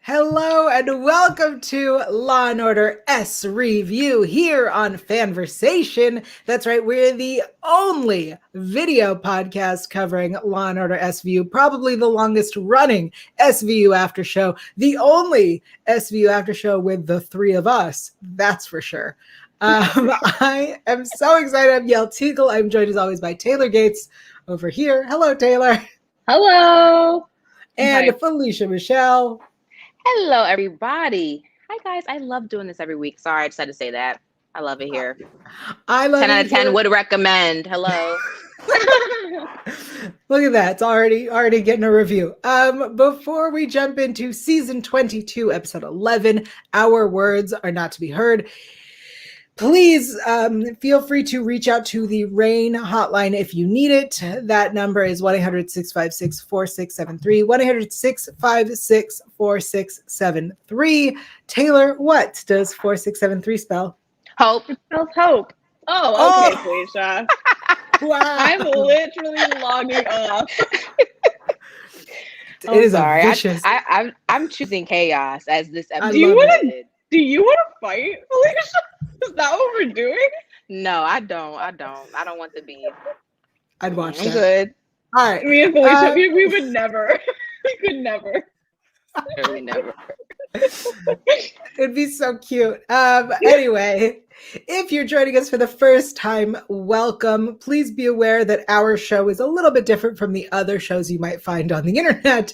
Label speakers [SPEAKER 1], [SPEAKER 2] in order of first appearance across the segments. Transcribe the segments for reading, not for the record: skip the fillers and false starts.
[SPEAKER 1] Hello and welcome to Law and Order SVU here on FANVERSATION. That's right, we're the only video podcast covering Law and Order SVU, probably the longest running SVU after show, the only SVU after show with the three of us, that's for sure. I am so excited. I'm Yael Tygiel. I'm joined as always by Taylor Gates over here. Hello, Taylor.
[SPEAKER 2] Hello.
[SPEAKER 1] And
[SPEAKER 2] Hi.
[SPEAKER 1] Felicia Michelle.
[SPEAKER 3] Hello, everybody. Hi, guys. I love doing this every week. Sorry, I just had to say that. I love it here.
[SPEAKER 1] I love
[SPEAKER 3] 10
[SPEAKER 1] it
[SPEAKER 3] out of 10
[SPEAKER 1] here.
[SPEAKER 3] would recommend. Hello.
[SPEAKER 1] Look at that. It's already getting a review. Before we jump into season 22, episode 11, Our Words Are Not to Be Heard, please feel free to reach out to the RAINN Hotline if you need it. That number is 1-800-656-4673, 1-800-656-4673. Taylor, what does 4673 spell?
[SPEAKER 3] Hope.
[SPEAKER 2] It spells hope. Oh, okay, Felicia.
[SPEAKER 1] Wow.
[SPEAKER 2] I'm literally logging off.
[SPEAKER 1] It is
[SPEAKER 3] sorry.
[SPEAKER 1] a vicious.
[SPEAKER 3] I'm choosing chaos as this episode.
[SPEAKER 2] Do you want to fight, Felicia? Is that what we're doing?
[SPEAKER 3] No, I don't want the beef.
[SPEAKER 1] I'd watch
[SPEAKER 3] I'm
[SPEAKER 1] that.
[SPEAKER 3] good.
[SPEAKER 1] All right.
[SPEAKER 2] Me and Felicia, we would never. We could never.
[SPEAKER 3] Really never.
[SPEAKER 1] It'd be so cute. Anyway, if you're joining us for the first time, welcome. Please be aware that our show is a little bit different from the other shows you might find on the internet.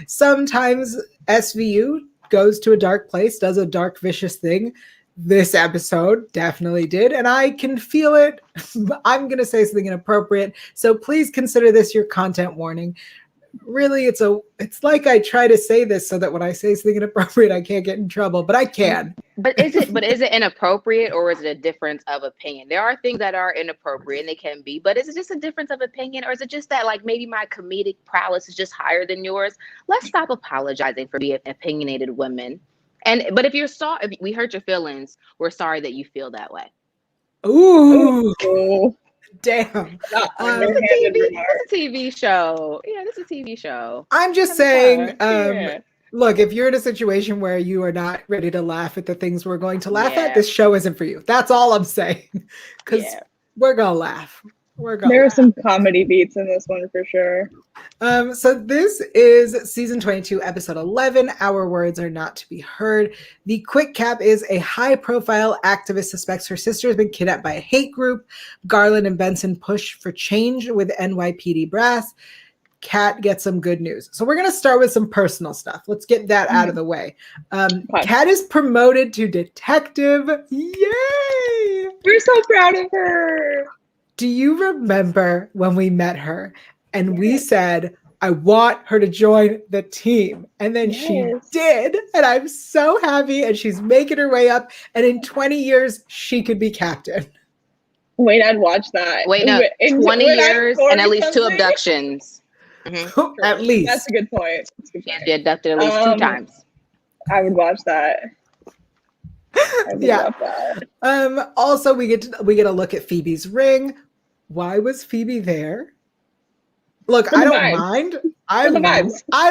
[SPEAKER 1] Sometimes SVU goes to a dark place, does a dark, vicious thing. This episode definitely did, and I can feel it. I'm going to say something inappropriate, so please consider this your content warning. Really, it's like I try to say this so that when I say something inappropriate, I can't get in trouble, but I can.
[SPEAKER 3] But is it inappropriate, or is it a difference of opinion? There are things that are inappropriate, and they can be, but is it just a difference of opinion, or is it just that like maybe my comedic prowess is just higher than yours? Let's stop apologizing for being opinionated women. But if you're sorry, if we hurt your feelings, we're sorry that you feel that way.
[SPEAKER 1] Ooh,
[SPEAKER 2] Oh,
[SPEAKER 1] damn.
[SPEAKER 3] It's a TV show. Yeah, this is a TV show.
[SPEAKER 1] I'm just saying, look, if you're in a situation where you are not ready to laugh at the things we're going to laugh at, this show isn't for you. That's all I'm saying. Because we're going to laugh.
[SPEAKER 2] There are some comedy beats in this one for sure.
[SPEAKER 1] So this is season 22, episode 11. Our Words Are Not to Be Heard. The quick cap is a high-profile activist suspects her sister has been kidnapped by a hate group. Garland and Benson push for change with NYPD brass. Kat gets some good news. So we're going to start with some personal stuff. Let's get that out of the way. Kat is promoted to detective. Yay!
[SPEAKER 2] We're so proud of her.
[SPEAKER 1] Do you remember when we met her and we said, I want her to join the team? And then she did. And I'm so happy. And she's making her way up. And in 20 years, she could be captain.
[SPEAKER 2] Wait, I'd watch that.
[SPEAKER 3] Wait, no, 20 years and at least 2 abductions. Mm-hmm.
[SPEAKER 1] At least.
[SPEAKER 2] That's a good point.
[SPEAKER 3] She had been abducted at least 2 times.
[SPEAKER 2] I would watch that.
[SPEAKER 1] Yeah. Also, we get to look at Phoebe's ring. Why was Phoebe there? Look, I don't mind. I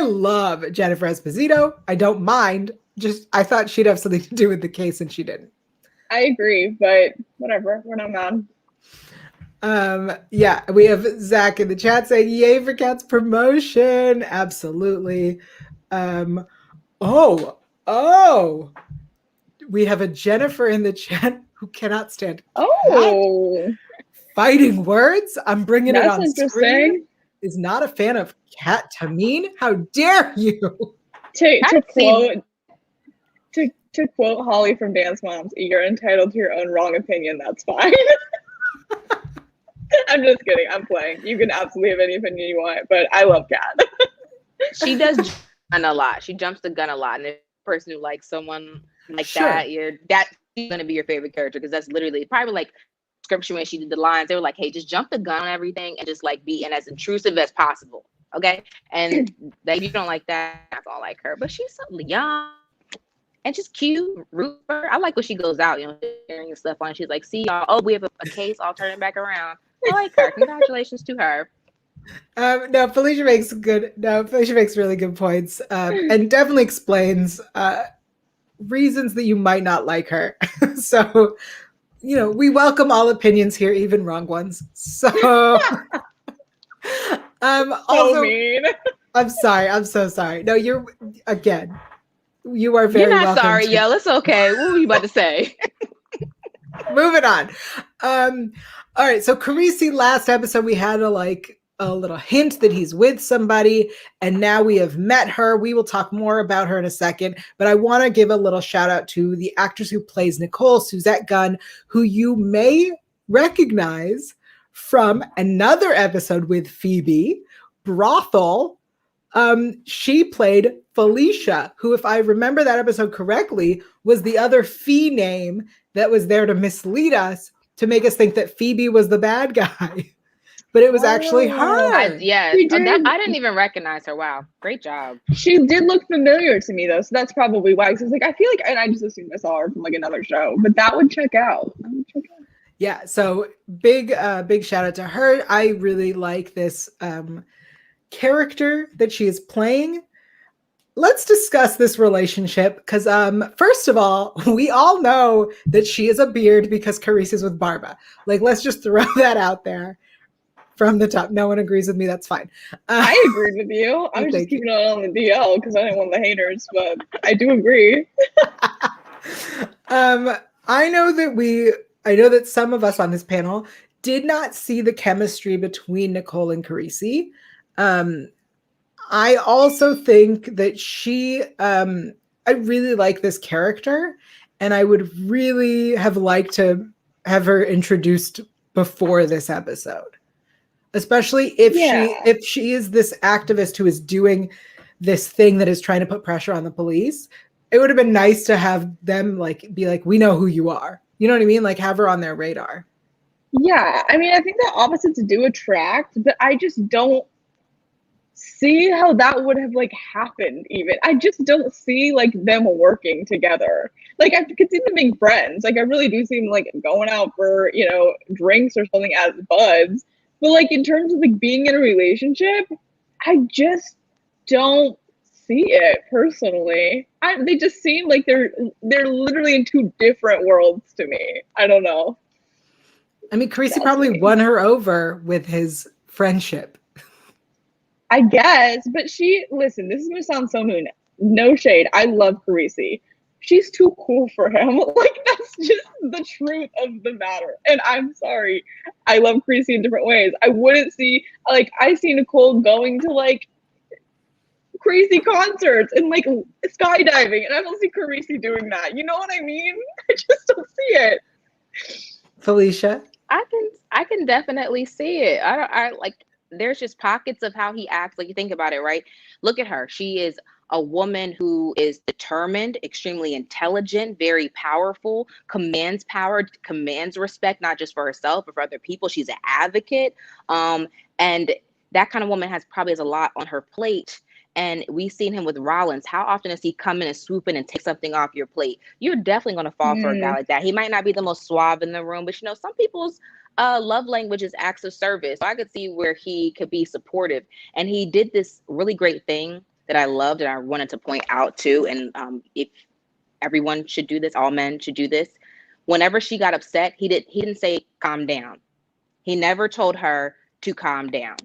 [SPEAKER 1] love Jennifer Esposito. I don't mind. Just I thought she'd have something to do with the case, and she didn't.
[SPEAKER 2] I agree, but whatever. We're not mad.
[SPEAKER 1] Yeah, we have Zach in the chat saying, "Yay for Kat's promotion!" Absolutely. We have a Jennifer in the chat who cannot stand. Fighting words. I'm bringing it on screen. Is not a fan of Kat Tamine. How dare you?
[SPEAKER 2] To quote Holly from Dance Moms, you're entitled to your own wrong opinion. That's fine. I'm just kidding. I'm playing. You can absolutely have any opinion you want, but I love Kat.
[SPEAKER 3] She does gun a lot. She jumps the gun a lot. And if a person who likes someone like that's going to be your favorite character, because that's literally probably like scripture when she did the lines. They were like, hey, just jump the gun on everything and just like be as intrusive as possible. Okay. And if you don't like that, I don't like her. But she's so young and just cute. Root for her. I like when she goes out, sharing stuff on. She's like, see y'all. Oh, we have a case. I'll turn it back around. I like her. Congratulations to her.
[SPEAKER 1] No, Felicia makes good. No, Felicia makes really good points, and definitely explains reasons that you might not like her. So, we welcome all opinions here, even wrong ones. So,
[SPEAKER 2] So
[SPEAKER 1] also,
[SPEAKER 2] mean.
[SPEAKER 1] I'm sorry. I'm so sorry. No, you are
[SPEAKER 3] You're
[SPEAKER 1] very
[SPEAKER 3] not
[SPEAKER 1] welcome.
[SPEAKER 3] sorry, Yael. It's okay. What were you about to say?
[SPEAKER 1] Moving on. All right. So Karisi, last episode, we had a little hint that he's with somebody, and now we have met her. We will talk more about her in a second, but I want to give a little shout out to the actress who plays Nicole, Suzette Gunn, who you may recognize from another episode with Phoebe, Brothel. She played Felicia, who, if I remember that episode correctly, was the other fee name that was there to mislead us, to make us think that Phoebe was the bad guy. But it was actually her.
[SPEAKER 3] Yes.
[SPEAKER 2] She did.
[SPEAKER 3] I didn't even recognize her. Wow. Great job.
[SPEAKER 2] She did look familiar to me though, so that's probably why. Because I feel like, and I just assumed I saw her from like another show, but that would check out.
[SPEAKER 1] Yeah, so big shout out to her. I really like this character that she is playing. Let's discuss this relationship because, first of all, we all know that she is a beard because Karisi is with Barba. Like, let's just throw that out there from the top. No one agrees with me. That's fine.
[SPEAKER 2] I agreed with you. I was just keeping it on the DL because I didn't want the haters, but I do agree.
[SPEAKER 1] I know that some of us on this panel did not see the chemistry between Nicole and Karisi. I also think that I really like this character, and I would really have liked to have her introduced before this episode, especially if she is this activist who is doing this thing that is trying to put pressure on the police. It would have been nice to have them be like, we know who you are. You know what I mean? Like, have her on their radar.
[SPEAKER 2] Yeah, I mean, I think the opposites do attract, but I just don't see how that would have happened. Even I just don't see them working together. I could see them being friends. I really do see them going out for drinks or something as buds. But in terms of being in a relationship, I just don't see it personally. They just seem like they're literally in two different worlds to me. I don't know.
[SPEAKER 1] I mean, Karisi probably won her over with his friendship.
[SPEAKER 2] I guess, but listen, this is going to sound so mean. No shade. I love Karisi. She's too cool for him. That's just the truth of the matter. And I'm sorry. I love Karisi in different ways. I wouldn't see, I see Nicole going to, crazy concerts and, skydiving, and I don't see Karisi doing that. You know what I mean? I just don't see it.
[SPEAKER 1] Felicia?
[SPEAKER 3] I can definitely see it. There's just pockets of how he acts. You think about it, right? Look at her. She is a woman who is determined, extremely intelligent, very powerful, commands power, commands respect, not just for herself, but for other people. She's an advocate. And that kind of woman has a lot on her plate. And we've seen him with Rollins. How often does he come in and swoop in and take something off your plate? You're definitely going to fall for a guy like that. He might not be the most suave in the room, but some people's love language is acts of service. So I could see where he could be supportive. And he did this really great thing that I loved and I wanted to point out too. And if everyone should do this, all men should do this. Whenever she got upset, he didn't say calm down. He never told her to calm down.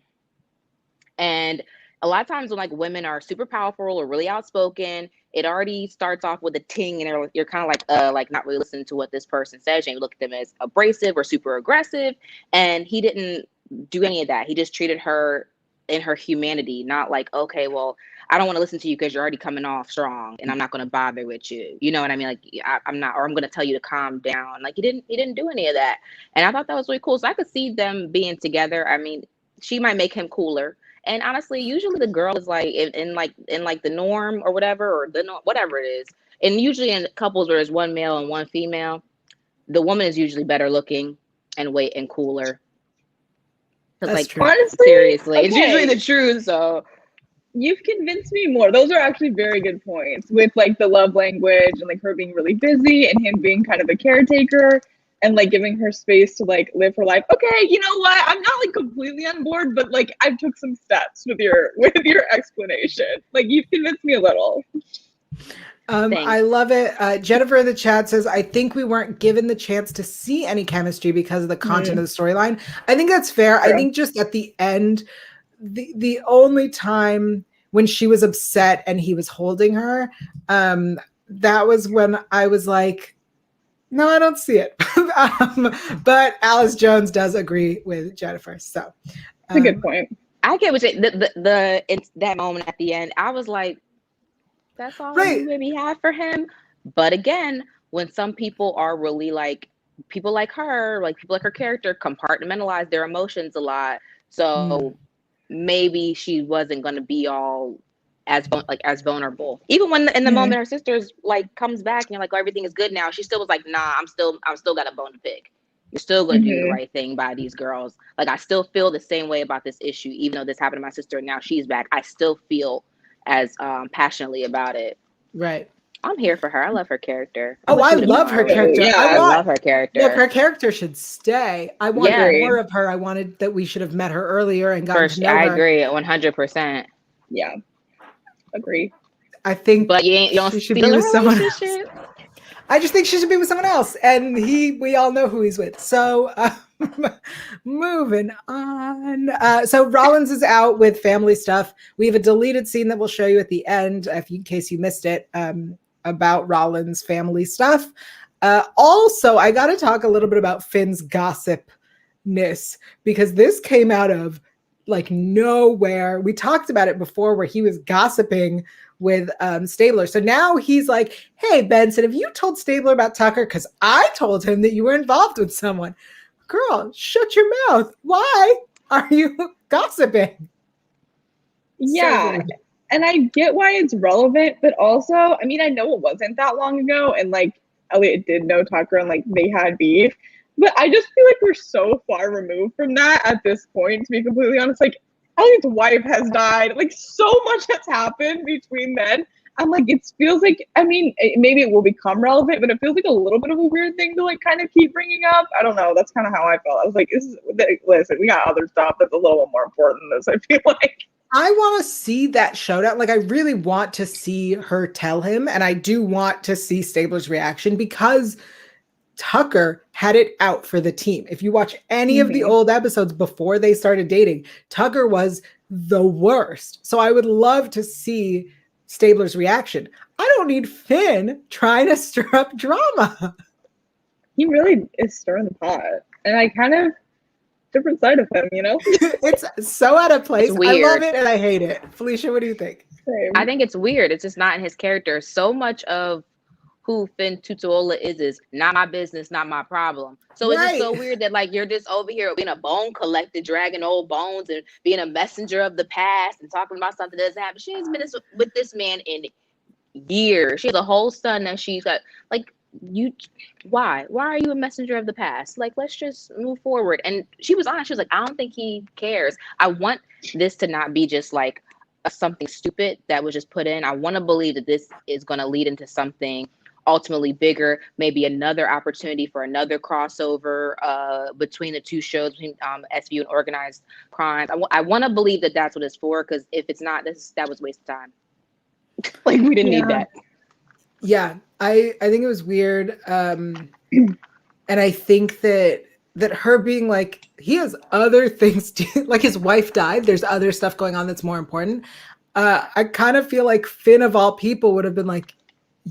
[SPEAKER 3] And a lot of times when women are super powerful or really outspoken, it already starts off with a ting, and you're kind of not really listening to what this person says, and you look at them as abrasive or super aggressive. And he didn't do any of that. He just treated her in her humanity, not okay, well, I don't want to listen to you because you're already coming off strong, and I'm not going to bother with you. You know what I mean? I'm not, or I'm going to tell you to calm down. He didn't do any of that, and I thought that was really cool. So I could see them being together. I mean, she might make him cooler. And honestly, usually the girl is in the norm or whatever, or whatever it is. And usually in couples where there's one male and one female, the woman is usually better looking and cooler.
[SPEAKER 1] That's true.
[SPEAKER 2] Honestly,
[SPEAKER 3] seriously, okay. It's usually the truth. So
[SPEAKER 2] you've convinced me more. Those are actually very good points with the love language and her being really busy and him being kind of a caretaker. and like giving her space to like live her life. Okay, you know what? I'm not like completely on board, but like I took some steps with your explanation. Like you've convinced me a little.
[SPEAKER 1] I love it. Jennifer in the chat says, I think we weren't given the chance to see any chemistry because of the content of the storyline. I think that's fair.
[SPEAKER 2] True.
[SPEAKER 1] I think just at the end, the only time when she was upset and he was holding her, that was when I was like, no, I don't see it. But Alice Jones does agree with Jennifer. So
[SPEAKER 2] that's a good point.
[SPEAKER 3] I get what it's that moment at the end. I was like, that's all you maybe have for him. But again, when some people are really like people like her, like people like her character, compartmentalize their emotions a lot. So maybe she wasn't going to be all as vulnerable. Even when in the moment her sister's like comes back and you're like, oh, everything is good now. She still was like, nah, I'm still got a bone to pick. You're still going to do the right thing by these girls. Like I still feel the same way about this issue, even though this happened to my sister and now she's back. I still feel as passionately about it.
[SPEAKER 1] Right.
[SPEAKER 3] I'm here for her. I love her character.
[SPEAKER 1] I love her character.
[SPEAKER 3] Yeah, I love her character.
[SPEAKER 1] Yeah, her character should stay. I wanted more of her. I wanted that we should have met her earlier and gotten to know her.
[SPEAKER 3] I agree 100%.
[SPEAKER 2] Yeah. Agree.
[SPEAKER 1] I think
[SPEAKER 3] but you don't
[SPEAKER 1] she should be with someone else. I just think she should be with someone else. And we all know who he's with. So moving on. So Rollins is out with family stuff. We have a deleted scene that we'll show you at the end, in case you missed it, about Rollins' family stuff. Also, I got to talk a little bit about Finn's gossipness, because this came out of like nowhere. We talked about it before where he was gossiping with Stabler. So now he's like, hey, Benson, have you told Stabler about Tucker? Because I told him that you were involved with someone. Girl, shut your mouth. Why are you gossiping?
[SPEAKER 2] Yeah. So and I get why it's relevant, but also, I mean, I know it wasn't that long ago, and like Elliot did know Tucker and like they had beef, but I just feel like we're so far removed from that at this point, to be completely honest. Like Elliot's wife has died, like so much has happened between then. I'm like, it feels like, I mean, maybe it will become relevant, but it feels like a little bit of a weird thing to like kind of keep bringing up. I don't know. That's kind of how I felt. I was like, listen, we got other stuff that's a little more important than this, I feel like.
[SPEAKER 1] I want to see that showdown. Like, I really want to see her tell him, and I do want to see Stabler's reaction, because Tucker had it out for the team. If you watch any of the old episodes before they started dating, Tucker was the worst. So I would love to see Stabler's reaction. I don't need Finn trying to stir up drama.
[SPEAKER 2] He really is stirring the pot. And I kind of different side of him, you know?
[SPEAKER 1] It's so out of place. I love it and I hate it. Felicia, what do you think?
[SPEAKER 2] Same.
[SPEAKER 3] I think it's weird. It's just not in his character. So much of who Finn Tutuola is not my business, not my problem. So it's just so weird that like you're just over here being a bone collector, dragging old bones and being a messenger of the past and talking about something that doesn't happen. She has been with this man in years. She has a whole son that she's got. Like, why are you a messenger of the past? Like, let's just move forward. And she was honest. She was like, I don't think he cares. I want this to not be just like something stupid that was just put in. I want to believe that this is going to lead into something ultimately bigger, maybe another opportunity for another crossover between the two shows, between SVU and organized crimes. I want to believe that that's what it's for, because if it's not, that was a waste of time. Like, we didn't need that.
[SPEAKER 1] Yeah, I think it was weird. And I think that her being like, he has other things to, like his wife died, there's other stuff going on that's more important. I kind of feel like Finn of all people would have been like,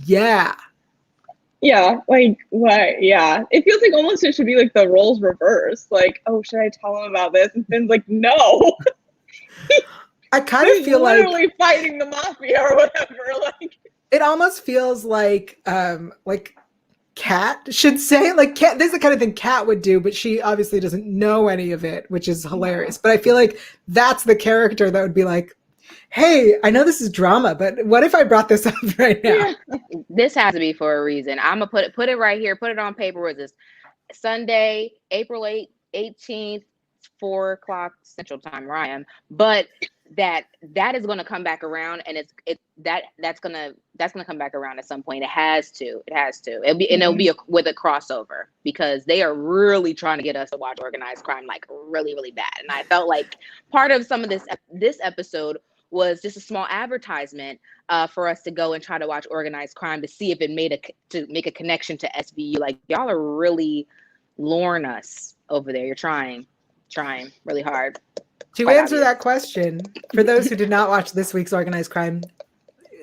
[SPEAKER 1] yeah,
[SPEAKER 2] like what? Yeah, it feels like almost it should be like the roles reversed. Like, oh, should I tell him about this? And Finn's like, no.
[SPEAKER 1] I kind of feel
[SPEAKER 2] literally fighting the mafia or whatever. Like,
[SPEAKER 1] it almost feels like Kat should say, like, Kat, this is the kind of thing Kat would do, but she obviously doesn't know any of it, which is hilarious. But I feel like that's the character that would be like, hey, I know this is drama, but what if I brought this up right now?
[SPEAKER 3] This has to be for a reason. I'm gonna put it right here, put it on paper. With this Sunday, April 18th, 4 o'clock Central Time, where I am. But that is going to come back around, and that's going to come back around at some point. It has to. It'll be with a crossover, because they are really trying to get us to watch organized crime like really, really bad. And I felt like part of some of this episode was just a small advertisement for us to go and try to watch organized crime to see if it make a connection to SVU. Like, y'all are really luring us over there. You're trying really hard.
[SPEAKER 1] To answer that question, for those who did not watch this week's organized crime,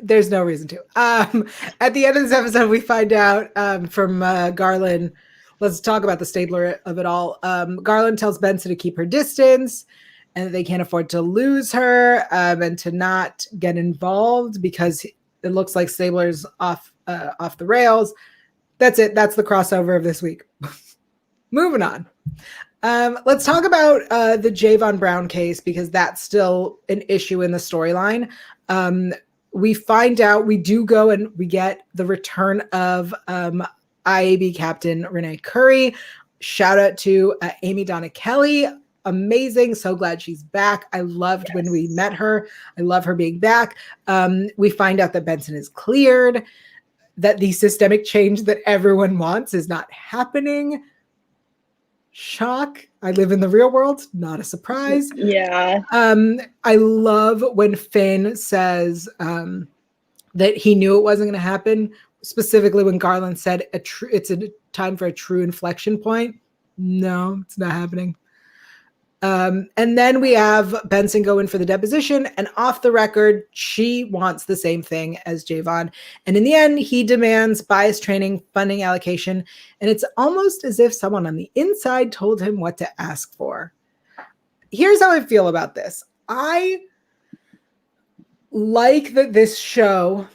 [SPEAKER 1] there's no reason to. At the end of this episode, we find out from Garland. Let's talk about the stabler of it all. Garland tells Benson to keep her distance, and that they can't afford to lose her, and to not get involved because it looks like Stabler's off the rails. That's it. That's the crossover of this week. Moving on. Let's talk about the Jayvon Brown case, because that's still an issue in the storyline. We find out, we do go and we get the return of IAB Captain Renee Curry. Shout out to Amy Donna Kelly. Amazing. So glad she's back. I loved when we met her. I love her being back. We find out that Benson is cleared, that the systemic change that everyone wants is not happening. Shock. I live in the real world. Not a surprise.
[SPEAKER 2] Yeah.
[SPEAKER 1] I love when Finn says that he knew it wasn't going to happen, specifically when Garland said it's a time for a true inflection point. No, it's not happening. And then we have Benson go in for the deposition, and off the record, she wants the same thing as Jayvon. And in the end, he demands bias training, funding allocation. And it's almost as if someone on the inside told him what to ask for. Here's how I feel about this. I like that this show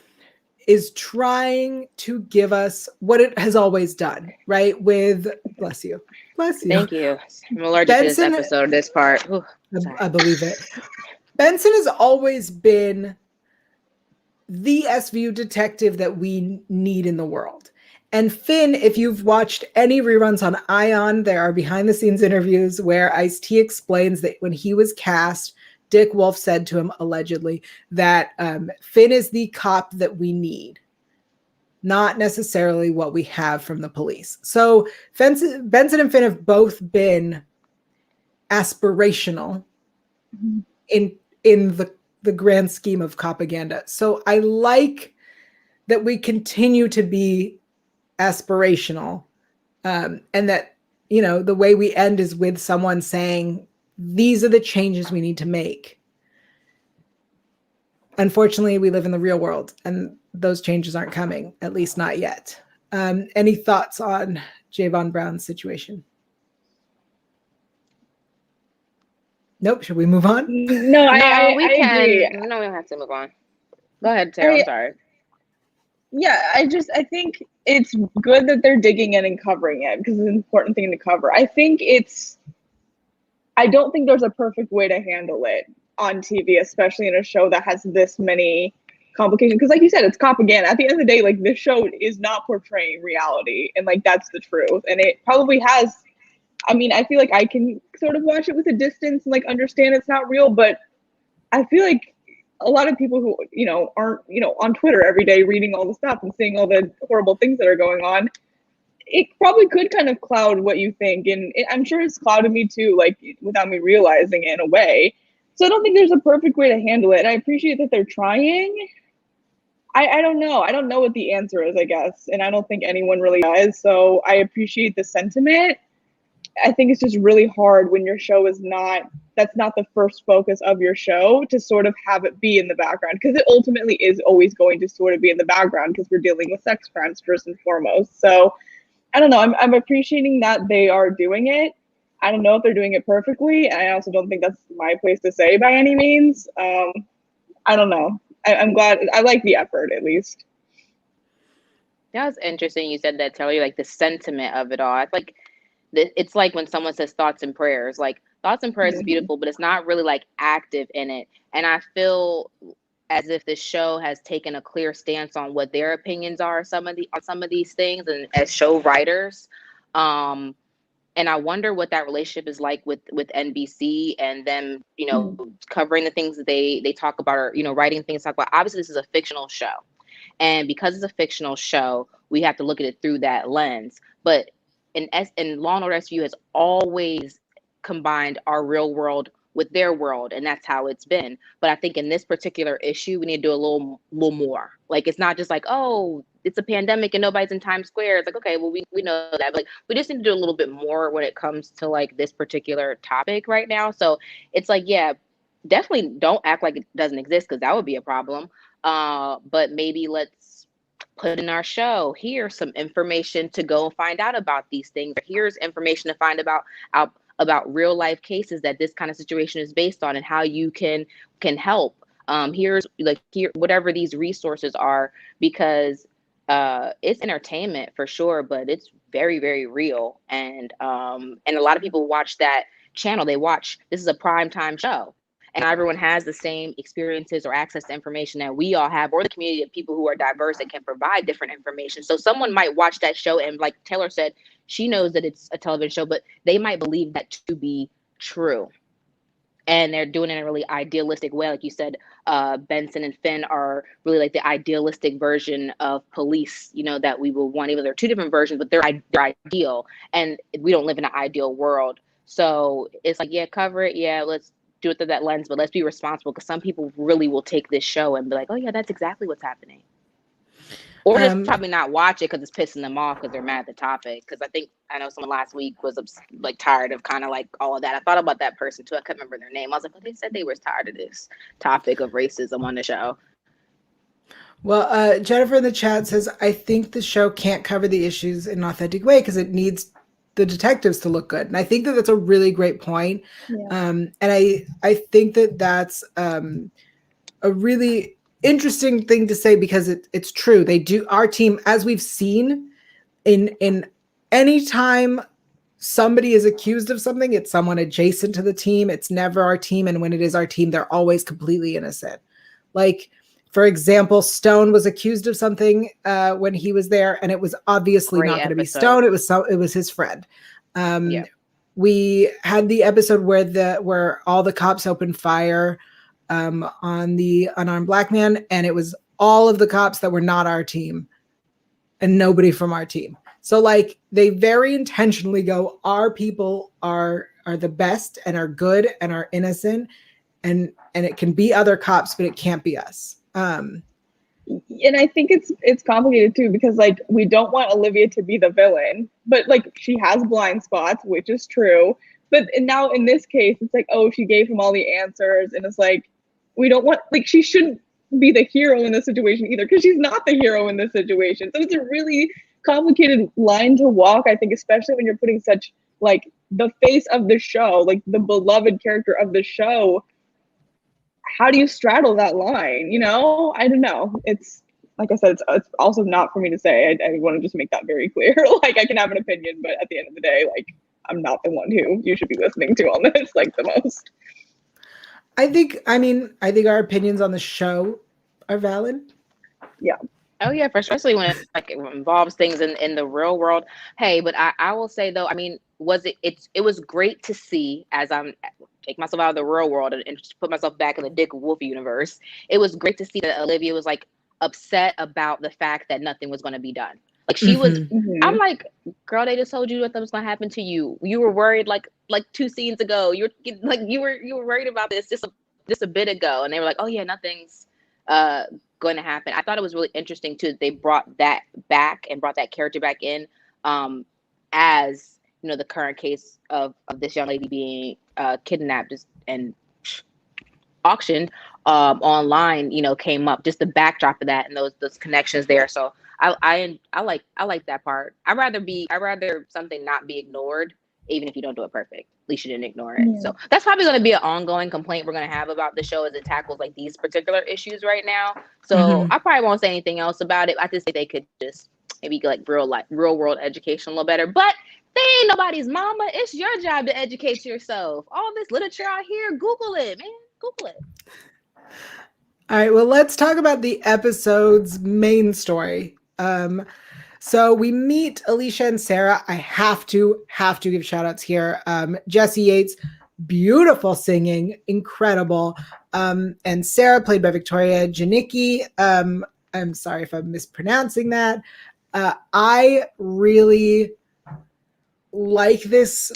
[SPEAKER 1] is trying to give us what it has always done, right? With, bless you.
[SPEAKER 3] Thank you. I'm allergic to this episode, this part. Ooh,
[SPEAKER 1] I believe it. Benson has always been the SVU detective that we need in the world. And Finn, if you've watched any reruns on Ion, there are behind the scenes interviews where Ice-T explains that when he was cast, Dick Wolf said to him, allegedly, that Finn is the cop that we need, not necessarily what we have from the police. So Benson and Finn have both been aspirational in the grand scheme of propaganda. So I like that we continue to be aspirational, and that, you know, the way we end is with someone saying, these are the changes we need to make. Unfortunately, we live in the real world, and those changes aren't coming, at least not yet. Any thoughts on Jayvon Brown's situation? Nope. Should we move on?
[SPEAKER 2] No, I agree.
[SPEAKER 3] No, we don't have to move on. Go ahead, Tara. I'm sorry.
[SPEAKER 2] Yeah, I think it's good that they're digging in and covering it, because it's an important thing to cover. I don't think there's a perfect way to handle it on TV, especially in a show that has this many complications. Because like you said, it's propaganda. At the end of the day, like, this show is not portraying reality, and like, that's the truth. And it probably has, I mean, I feel like I can sort of watch it with a distance and like understand it's not real, but I feel like a lot of people who, you know, aren't, you know, on Twitter every day reading all the stuff and seeing all the horrible things that are going on, it probably could kind of cloud what you think. And I'm sure it's clouded me too, like, without me realizing it in a way. So I don't think there's a perfect way to handle it. And I appreciate that they're trying. I don't know. I don't know what the answer is, I guess. And I don't think anyone really does. So I appreciate the sentiment. I think it's just really hard when your show is not, that's not the first focus of your show, to sort of have it be in the background, because it ultimately is always going to sort of be in the background, because we're dealing with sex crimes first and foremost. So I don't know. I'm appreciating that they are doing it. I don't know if they're doing it perfectly. I also don't think that's my place to say by any means. I don't know. I'm glad. I like the effort, at least.
[SPEAKER 3] That was interesting. You said that, Taylor, like the sentiment of it all. I like it's like when someone says thoughts and prayers. Like, thoughts and prayers is beautiful, but it's not really like active in it. And I feel as if the show has taken a clear stance on what their opinions are on some of these things, and as show writers, And I wonder what that relationship is like with NBC and them, you know, covering the things that they talk about, or, you know, writing things talk about. Obviously, this is a fictional show. And because it's a fictional show, we have to look at it through that lens. But in Law and Order SVU has always combined our real world with their world, and that's how it's been. But I think in this particular issue, we need to do a little more. Like, it's not just like, oh, it's a pandemic and nobody's in Times Square. It's like, okay, well, we know that, but like, we just need to do a little bit more when it comes to like this particular topic right now. So it's like, yeah, definitely don't act like it doesn't exist, because that would be a problem. But maybe let's put in our show, here's some information to go find out about these things. Here's information to find about real life cases that this kind of situation is based on, and how you can help. Here's whatever these resources are, because it's entertainment for sure, but it's very, very real. And a lot of people watch that channel. This is a primetime show, and everyone has the same experiences or access to information that we all have, or the community of people who are diverse and can provide different information. So someone might watch that show, and like Taylor said, she knows that it's a television show, but they might believe that to be true. And they're doing it in a really idealistic way. Like you said, Benson and Finn are really like the idealistic version of police, you know, that we will want. Even they're two different versions, but they're ideal. And we don't live in an ideal world. So it's like, yeah, cover it. Yeah, let's do it through that lens, but let's be responsible, because some people really will take this show and be like, oh yeah, that's exactly what's happening. Or just probably not watch it because it's pissing them off because they're mad at the topic. Because I know someone last week was like tired of kind of like all of that. I thought about that person too. I couldn't remember their name. I was like, well, they said they were tired of this topic of racism on the show.
[SPEAKER 1] Well, Jennifer in the chat says, I think the show can't cover the issues in an authentic way because it needs the detectives to look good. And I think that that's a really great point. Yeah. And I think that that's a really interesting thing to say, because it's true. They do. Our team, as we've seen in any time somebody is accused of something, it's someone adjacent to the team. It's never our team. And when it is our team, they're always completely innocent. Like, for example, Stone was accused of something when he was there, and it was obviously not going to be Stone. It was his friend. Yeah. We had the episode where all the cops opened fire on the unarmed black man, and it was all of the cops that were not our team and nobody from our team. So like, they very intentionally go, our people are the best and are good and are innocent, and it can be other cops, but it can't be us.
[SPEAKER 2] And I think it's complicated too, because like, we don't want Olivia to be the villain, but like, she has blind spots, which is true. But now in this case, it's like, oh, she gave him all the answers, and it's like, we don't want, like, she shouldn't be the hero in this situation either, because she's not the hero in this situation. So it's a really complicated line to walk, I think, especially when you're putting such, like, the face of the show, like the beloved character of the show. How do you straddle that line? You know, I don't know. It's, like I said, it's also not for me to say. I want to just make that very clear. Like, I can have an opinion, but at the end of the day, like, I'm not the one who you should be listening to on this, like, the most.
[SPEAKER 1] I think our opinions on the show are valid.
[SPEAKER 2] Yeah.
[SPEAKER 3] Oh yeah, especially when it involves things in the real world. Hey, but I will say though, I mean, it was great to see, as I'm take myself out of the real world and just put myself back in the Dick Wolf universe. It was great to see that Olivia was like upset about the fact that nothing was going to be done. Like, she was, I'm like, girl, they just told you what was going to happen to you. You were worried like 2 scenes ago. You were worried about this just a bit ago, and they were like, oh yeah, nothing's going to happen. I thought it was really interesting too that they brought that back and brought that character back in, as you know, the current case of this young lady being kidnapped and auctioned online, you know, came up. Just the backdrop of that and those connections there. So I like that part. I'd rather something not be ignored, even if you don't do it perfect. At least you didn't ignore it. Yeah. So that's probably going to be an ongoing complaint we're going to have about the show as it tackles like these particular issues right now. So I probably won't say anything else about it. I just think they could just maybe like real world education a little better. But they ain't nobody's mama. It's your job to educate yourself. All this literature out here, Google it, man. Google it.
[SPEAKER 1] All right. Well, let's talk about the episode's main story. So we meet Alicia and Sarah. I have to give shout outs here. Jesse Yates, beautiful singing, incredible. And Sarah, played by Victoria Janicki. I'm sorry if I'm mispronouncing that. I really like this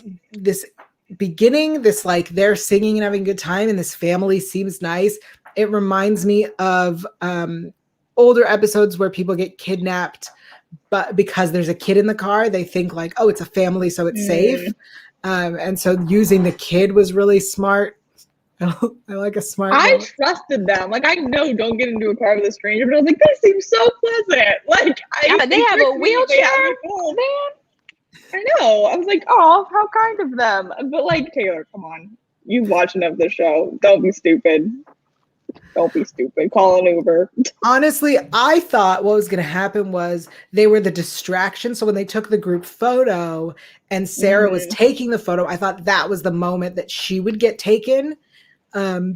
[SPEAKER 1] beginning, this like they're singing and having a good time, and this family seems nice. It reminds me of older episodes where people get kidnapped, but because there's a kid in the car, they think like, oh, it's a family, so it's safe. And so using the kid was really smart. I like a smart.
[SPEAKER 2] I trusted them. Like, I know, don't get into a car with a stranger, but I was like, they seem so pleasant. Like,
[SPEAKER 3] they have a wheelchair,
[SPEAKER 2] man. I know. I was like, oh, how kind of them. But like, Taylor, come on. You watch enough of the show. Don't be stupid. Don't be stupid. Call an Uber.
[SPEAKER 1] Honestly, I thought what was going to happen was they were the distraction. So when they took the group photo and Sarah was taking the photo, I thought that was the moment that she would get taken.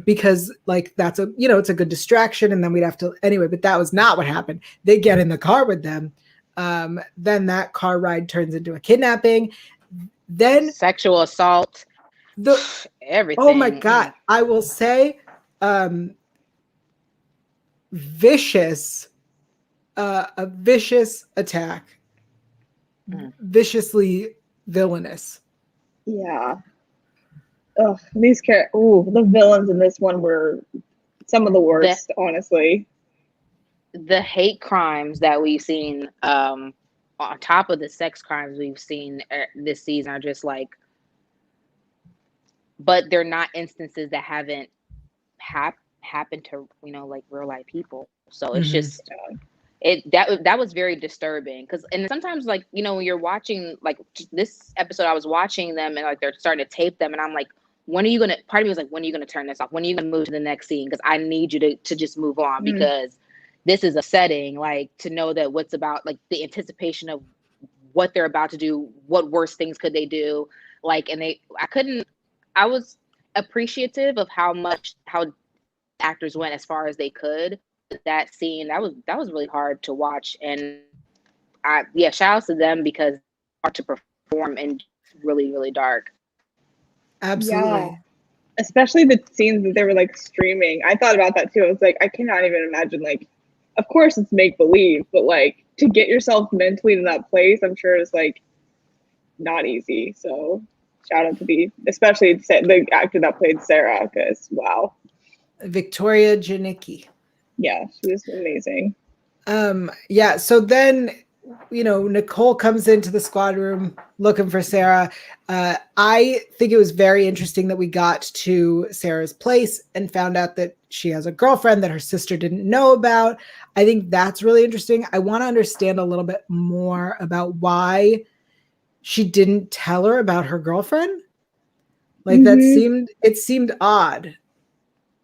[SPEAKER 1] Because like that's a, you know, it's a good distraction, and then we'd have to anyway, but that was not what happened. They get in the car with them. Then that car ride turns into a kidnapping. Then
[SPEAKER 3] sexual assault, everything.
[SPEAKER 1] Oh my God. I will say, vicious, a vicious attack, viciously villainous.
[SPEAKER 2] Yeah. Ugh, these the villains in this one were some of the worst, honestly.
[SPEAKER 3] The hate crimes that we've seen, on top of the sex crimes we've seen this season, are just like, but they're not instances that haven't happened to, you know, like real life people. So it's just that was very disturbing, because and sometimes, like, you know, when you're watching like this episode, I was watching them and like they're starting to tape them, and I'm like, when are you gonna, part of me was like, when are you gonna turn this off? When are you gonna move to the next scene? Because I need you to just move on, because this is upsetting, like, to know that what's about, like, the anticipation of what they're about to do, what worse things could they do, like, and I was appreciative of how actors went as far as they could. That scene, that was really hard to watch, and shout out to them, because it's hard to perform and really, really dark.
[SPEAKER 1] Absolutely.
[SPEAKER 2] Yeah. Especially the scenes that they were like streaming. I thought about that too. I was like, I cannot even imagine, like, of course it's make believe, but like to get yourself mentally to that place, I'm sure it's like not easy. So shout out to especially the actor that played Sarah, because wow.
[SPEAKER 1] Victoria Janicki.
[SPEAKER 2] Yeah, she was amazing.
[SPEAKER 1] Yeah, so then, you know, Nicole comes into the squad room looking for Sarah. I think it was very interesting that we got to Sarah's place and found out that she has a girlfriend that her sister didn't know about. I think that's really interesting. I want to understand a little bit more about why she didn't tell her about her girlfriend. Like it seemed odd.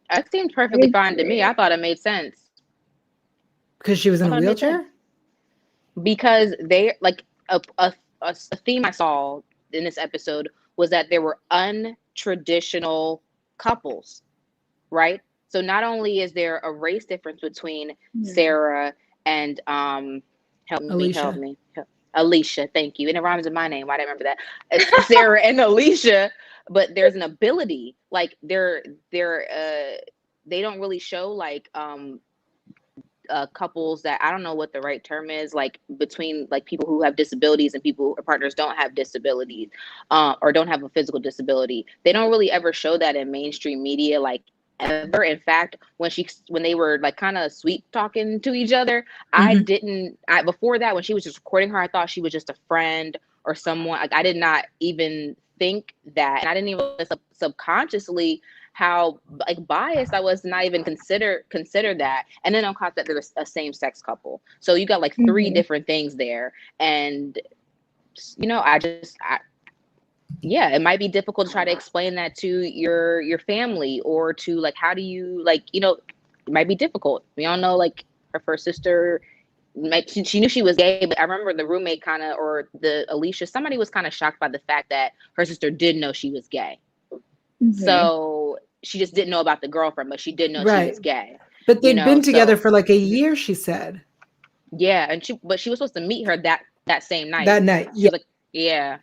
[SPEAKER 3] It seemed perfectly fine to me. I thought it made sense.
[SPEAKER 1] Because she was in a wheelchair?
[SPEAKER 3] Because they, like, a theme I saw in this episode was that there were untraditional couples, right? So not only is there a race difference between Sarah and Alicia, thank you. And it rhymes with my name. I didn't remember that. It's Sarah and Alicia, but there's an ability. Like they don't really show like couples that, I don't know what the right term is, like between like people who have disabilities and people or partners don't have disabilities, or don't have a physical disability. They don't really ever show that in mainstream media, like ever. In fact, when they were like kind of sweet talking to each other, before that, when she was just recording her, I thought she was just a friend or someone. Like I did not even think that, and I didn't even subconsciously how like biased I was to not even consider that. And then on top that there's a same-sex couple, so you got like three different things there. And you know, it might be difficult to try to explain that to your family, or to like, how do you, like, you know, it might be difficult. We all know like her first sister, she knew she was gay, but I remember the roommate or the Alicia, somebody was kind of shocked by the fact that her sister did know she was gay. So she just didn't know about the girlfriend, but she did know she was gay.
[SPEAKER 1] But they'd been together for like a year, she said.
[SPEAKER 3] Yeah, and she was supposed to meet her that same night.
[SPEAKER 1] That night.
[SPEAKER 3] She was like, yeah.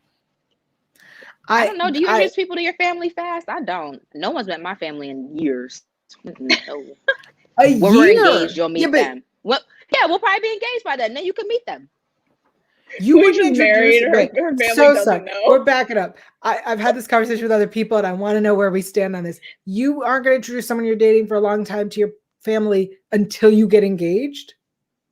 [SPEAKER 3] I don't know. Do you introduce people to your family fast? I don't. No one's met my family in years. No.
[SPEAKER 1] When
[SPEAKER 3] we're engaged, you'll meet them. Well, yeah, we'll probably be engaged by then. Then you can meet them.
[SPEAKER 1] You wouldn't
[SPEAKER 2] married
[SPEAKER 1] introduce
[SPEAKER 2] her family
[SPEAKER 1] so
[SPEAKER 2] doesn't
[SPEAKER 1] sorry.
[SPEAKER 2] know.
[SPEAKER 1] We're backing up. I've had this conversation with other people, and I want to know where we stand on this. You aren't going to introduce someone you're dating for a long time to your family until you get engaged?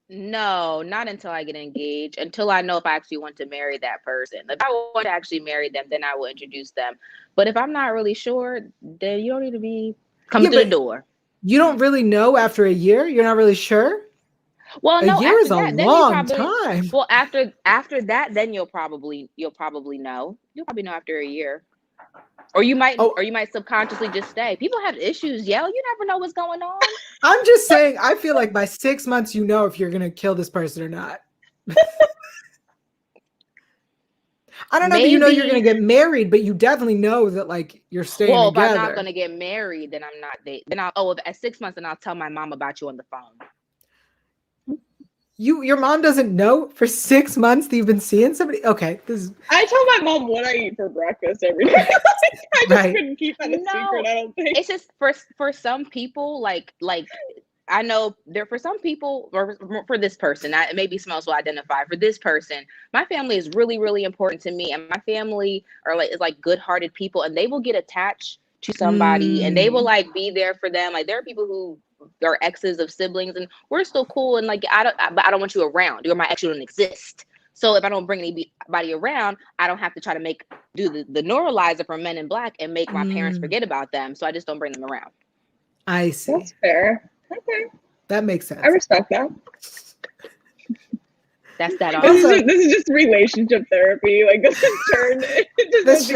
[SPEAKER 3] No, not until I get engaged, until I know if I actually want to marry that person. If I want to actually marry them, then I will introduce them. But if I'm not really sure, then you don't need to be coming to the door.
[SPEAKER 1] You don't really know after a year? You're not really sure?
[SPEAKER 3] Well, no,
[SPEAKER 1] a year is a long time.
[SPEAKER 3] Well, after that, then you'll probably know. You'll probably know after a year. Or you might subconsciously just stay. People have issues, Yael. You never know what's going on.
[SPEAKER 1] I'm just saying, I feel like by 6 months, you know if you're going to kill this person or not. I don't know that you know you're going to get married, but you definitely know that like you're staying together.
[SPEAKER 3] Well, if I'm not going to get married, then I'm not dating. Then at 6 months, then I'll tell my mom about you on the phone.
[SPEAKER 1] Your mom doesn't know for 6 months that you've been seeing somebody? Okay.
[SPEAKER 2] I tell my mom what I eat for breakfast every day. I just couldn't keep that a secret, I don't think.
[SPEAKER 3] It's just for some people, like I know there for some people, or for this person, maybe Smells will identify. For this person, my family is really, really important to me, and my family is like good-hearted people, and they will get attached to somebody, and they will like be there for them. Like there are people who are exes of siblings, and we're still cool, and like but I don't want you around. You're my ex, you don't exist. So if I don't bring anybody around, I don't have to try to do the neuralizer for Men in Black and make my parents forget about them. So I just don't bring them around.
[SPEAKER 1] I see.
[SPEAKER 2] That's fair. Okay.
[SPEAKER 1] That makes sense.
[SPEAKER 2] I respect that.
[SPEAKER 3] That's that.
[SPEAKER 2] This is just relationship therapy. Like this is turned.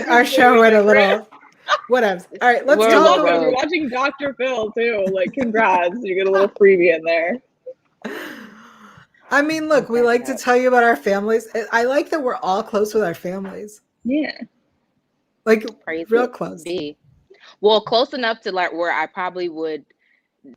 [SPEAKER 1] Our show went a little. Whatever. All right, let's talk.
[SPEAKER 2] We're watching Dr. Phil too. Like, congrats, you get a little freebie in there.
[SPEAKER 1] I mean, look, we like to tell you about our families. I like that we're all close with our families.
[SPEAKER 2] Yeah,
[SPEAKER 1] like real close.
[SPEAKER 3] Well, close enough to like where I probably would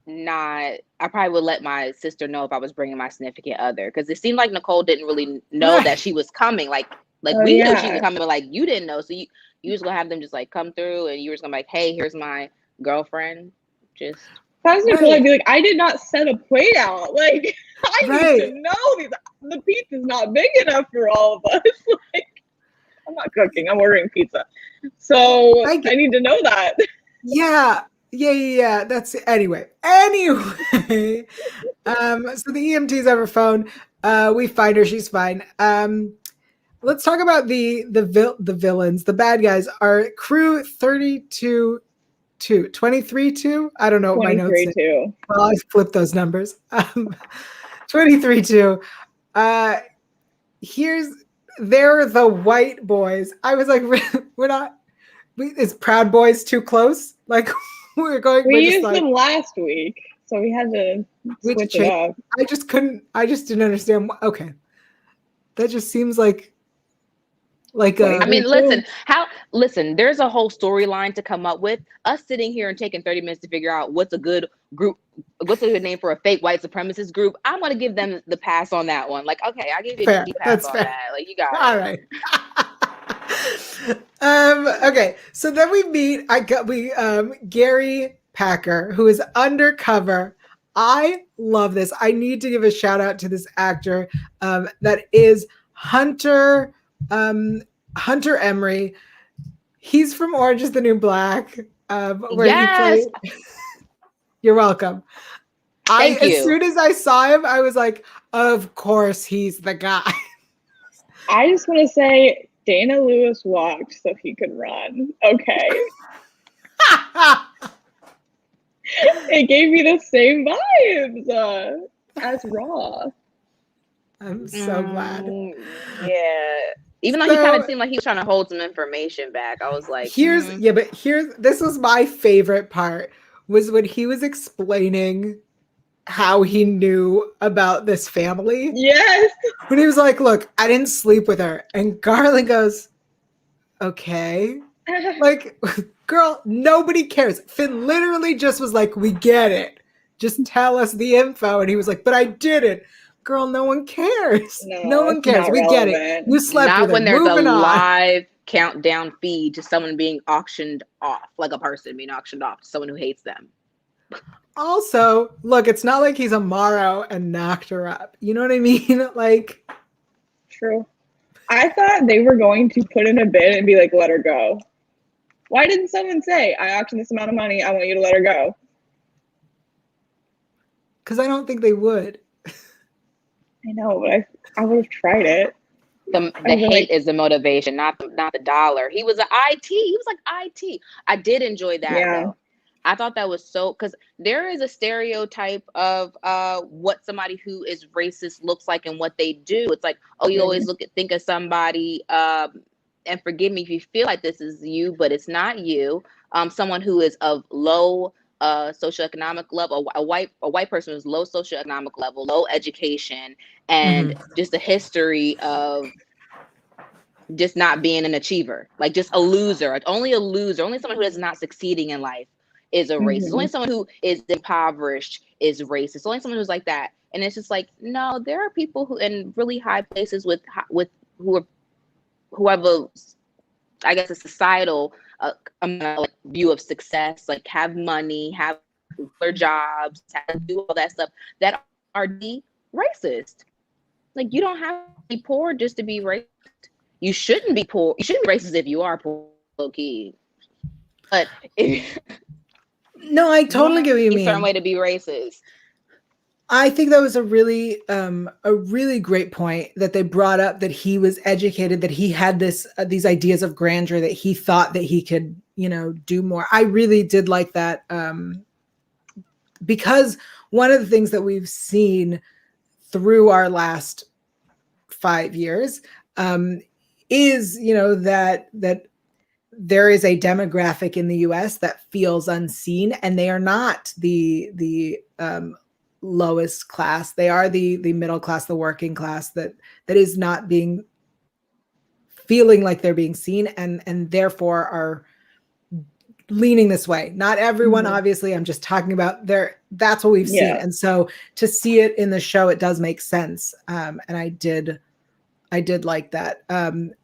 [SPEAKER 3] not. I probably would let my sister know if I was bringing my significant other, because it seemed like Nicole didn't really know that she was coming. Like we knew she was coming, but like you didn't know, so you was gonna have them just like come through, and you were just gonna be like, hey, here's my girlfriend. Just
[SPEAKER 2] if I was Nicole, I'd be like, I did not set a plate out. Like I need to know the pizza's not big enough for all of us. Like I'm not cooking, I'm ordering pizza. So I need to know that.
[SPEAKER 1] Yeah. That's anyway. So the EMTs have her phone. We find her, she's fine. Let's talk about the villains, the bad guys. Are crew 32-2, 23-2? I don't know what my notes say. Well, I flipped those numbers. 23-2. They're the white boys. I was like, is Proud Boys too close? Like
[SPEAKER 2] we used them last week, so we had to switch it up.
[SPEAKER 1] I just didn't understand. Okay. That just seems like
[SPEAKER 3] I mean, listen, there's a whole storyline to come up with. Us sitting here and taking 30 minutes to figure out what's a good group, what's a good name for a fake white supremacist group. I'm gonna give them the pass on that one. Like, okay, I give you a pass on that. Like, you got it.
[SPEAKER 1] All right. Okay, so then we meet Gary Packer, who is undercover. I love this. I need to give a shout out to this actor that is Hunter Emery. He's from Orange is the New Black, where he played. You're welcome.
[SPEAKER 3] Thank you.
[SPEAKER 1] As soon as I saw him, I was like, of course he's the guy.
[SPEAKER 2] I just want to say Dana Lewis walked so he could run. Okay. It gave me the same vibes as Raw.
[SPEAKER 1] I'm so glad.
[SPEAKER 3] Yeah. Even though he kind of seemed like he was trying to hold some information back. I was like,
[SPEAKER 1] this was my favorite part, was when he was explaining how he knew about this family.
[SPEAKER 2] Yes.
[SPEAKER 1] When he was like, look, I didn't sleep with her. And Garland goes, okay. Like, girl, nobody cares. Finn literally just was like, we get it. Just tell us the info. And he was like, but I didn't. Girl, no one cares.
[SPEAKER 2] No,
[SPEAKER 1] No one
[SPEAKER 2] it's
[SPEAKER 1] cares.
[SPEAKER 2] not
[SPEAKER 1] We get it.
[SPEAKER 2] relevant.
[SPEAKER 1] You slept
[SPEAKER 3] Not
[SPEAKER 1] with
[SPEAKER 3] when
[SPEAKER 1] it.
[SPEAKER 3] there's a
[SPEAKER 1] Moving on.
[SPEAKER 3] live countdown feed to someone being auctioned off, like a person being auctioned off to someone who hates them.
[SPEAKER 1] Also, look, it's not like he's a Morrow and knocked her up. You know what I mean? Like,
[SPEAKER 2] True. I thought they were going to put in a bid and be like, let her go. Why didn't someone say, I auctioned this amount of money, I want you to let her go?
[SPEAKER 1] because I don't think they would.
[SPEAKER 2] I know, but I would have tried it.
[SPEAKER 3] The hate is the motivation, not the dollar. He was an IT. He was like IT. I did enjoy that though. I thought that was so, because there is a stereotype of what somebody who is racist looks like and what they do. It's like, oh, you always think of somebody, and forgive me if you feel like this is you, but it's not you. Someone who is of low socioeconomic level, a white person who's low socioeconomic level, low education, and just a history of just not being an achiever, like just a loser, like only a loser, only someone who is not succeeding in life is a racist. Only someone who is impoverished is racist. Only someone who's like that. And it's just like, no, there are people who in really high places who have a, I guess, a societal like view of success, like have money, have their jobs, have to do all that stuff, that are racist. Like, you don't have to be poor just to be racist. You shouldn't be poor. You shouldn't be racist if you are poor, low key. But
[SPEAKER 1] no, I totally get what you mean.
[SPEAKER 3] A certain way to be racist.
[SPEAKER 1] I think that was a really great point that they brought up, that he was educated, that he had these ideas of grandeur, that he thought that he could, do more. I really did like that, because one of the things that we've seen through our last 5 years is, that there is a demographic in the US that feels unseen, and they are not the lowest class. They are the middle class, the working class that is not feeling like they're being seen, and therefore are leaning this way. Not everyone, obviously. I'm just talking about that's what we've seen. And so to see it in the show, it does make sense. And I did like that.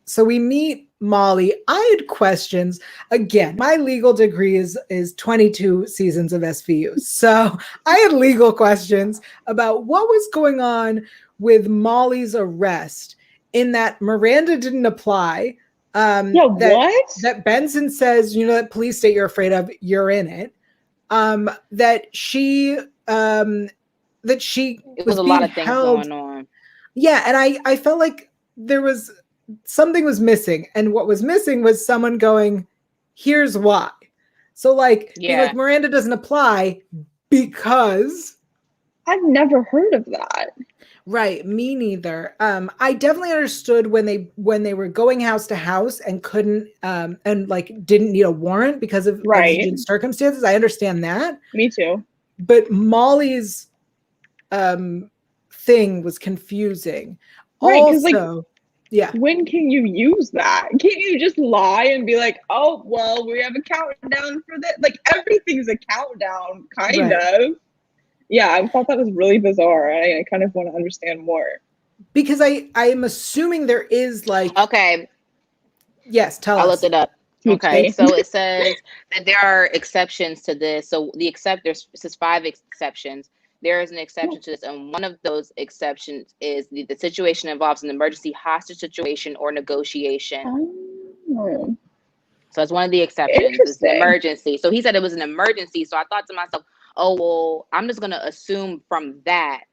[SPEAKER 1] So we meet Molly. I had questions. Again, my legal degree is 22 seasons of SVU. So I had legal questions about what was going on with Molly's arrest, in that Miranda didn't apply. That Benson says, that police state you're afraid of, you're in it. That she was
[SPEAKER 3] a lot of things going on.
[SPEAKER 1] Yeah, and I felt like something was missing, and what was missing was someone going, here's why. So like Miranda doesn't apply because
[SPEAKER 2] I've never heard of that.
[SPEAKER 1] Right, me neither. I definitely understood when they were going house to house and couldn't and like didn't need a warrant because of exigent circumstances. I understand that.
[SPEAKER 2] Me too.
[SPEAKER 1] But Molly's thing was confusing.
[SPEAKER 2] Right,
[SPEAKER 1] also,
[SPEAKER 2] when can you use that? Can't you just lie and be like, oh, well, we have a countdown for that? Like, everything's a countdown, kind of. Yeah, I thought that was really bizarre. I kind of want to understand more.
[SPEAKER 1] Because I am assuming there is like...
[SPEAKER 3] Okay.
[SPEAKER 1] Yes, tell us.
[SPEAKER 3] I looked it up. Okay, so it says that there are exceptions to this. So it says 5 exceptions. There is an exception to this, and one of those exceptions is the situation involves an emergency hostage situation or negotiation.
[SPEAKER 2] Oh.
[SPEAKER 3] So it's one of the exceptions. It's an emergency. So he said it was an emergency. So I thought to myself, oh, well, I'm just going to assume from that's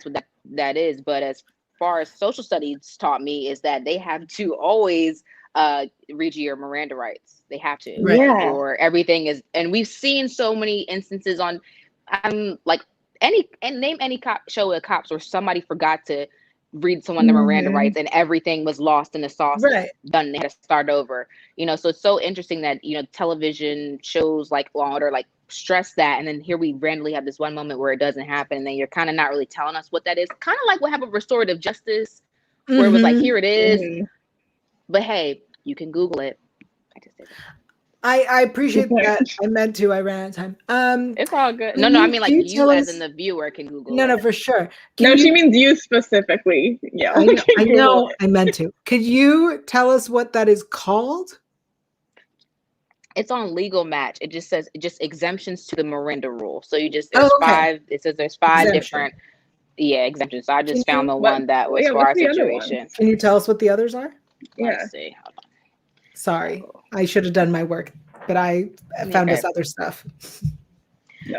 [SPEAKER 3] what that is. But as far as social studies taught me is that they have to always read your Miranda rights. They have to.
[SPEAKER 1] Right.
[SPEAKER 3] Or everything is, and we've seen so many instances on like name any cop show of cops where somebody forgot to read someone the Miranda rights and everything was lost in the sauce. Done. They had to start over. So it's so interesting that television shows like Law and Order like stress that, and then here we randomly have this one moment where it doesn't happen, and then you're kind of not really telling us what that is. Kind of like what happened with restorative justice, where it was like, here it is. But hey, you can Google it. I just did that.
[SPEAKER 1] I appreciate that. I meant to. I ran out of time.
[SPEAKER 3] It's all good. No, I mean like you as in the viewer can Google it.
[SPEAKER 1] No, for sure.
[SPEAKER 2] She means you specifically. Yeah,
[SPEAKER 1] I know. I meant to. Could you tell us what that is called?
[SPEAKER 3] It's on Legal Match. It just says exemptions to the Miranda rule. So you just there's five. It says there's five different exemptions. So I just found the one that was for our situation.
[SPEAKER 1] Can you tell us what the others are?
[SPEAKER 3] Let's see. Hold on.
[SPEAKER 1] Sorry, I should have done my work, but I found this other stuff.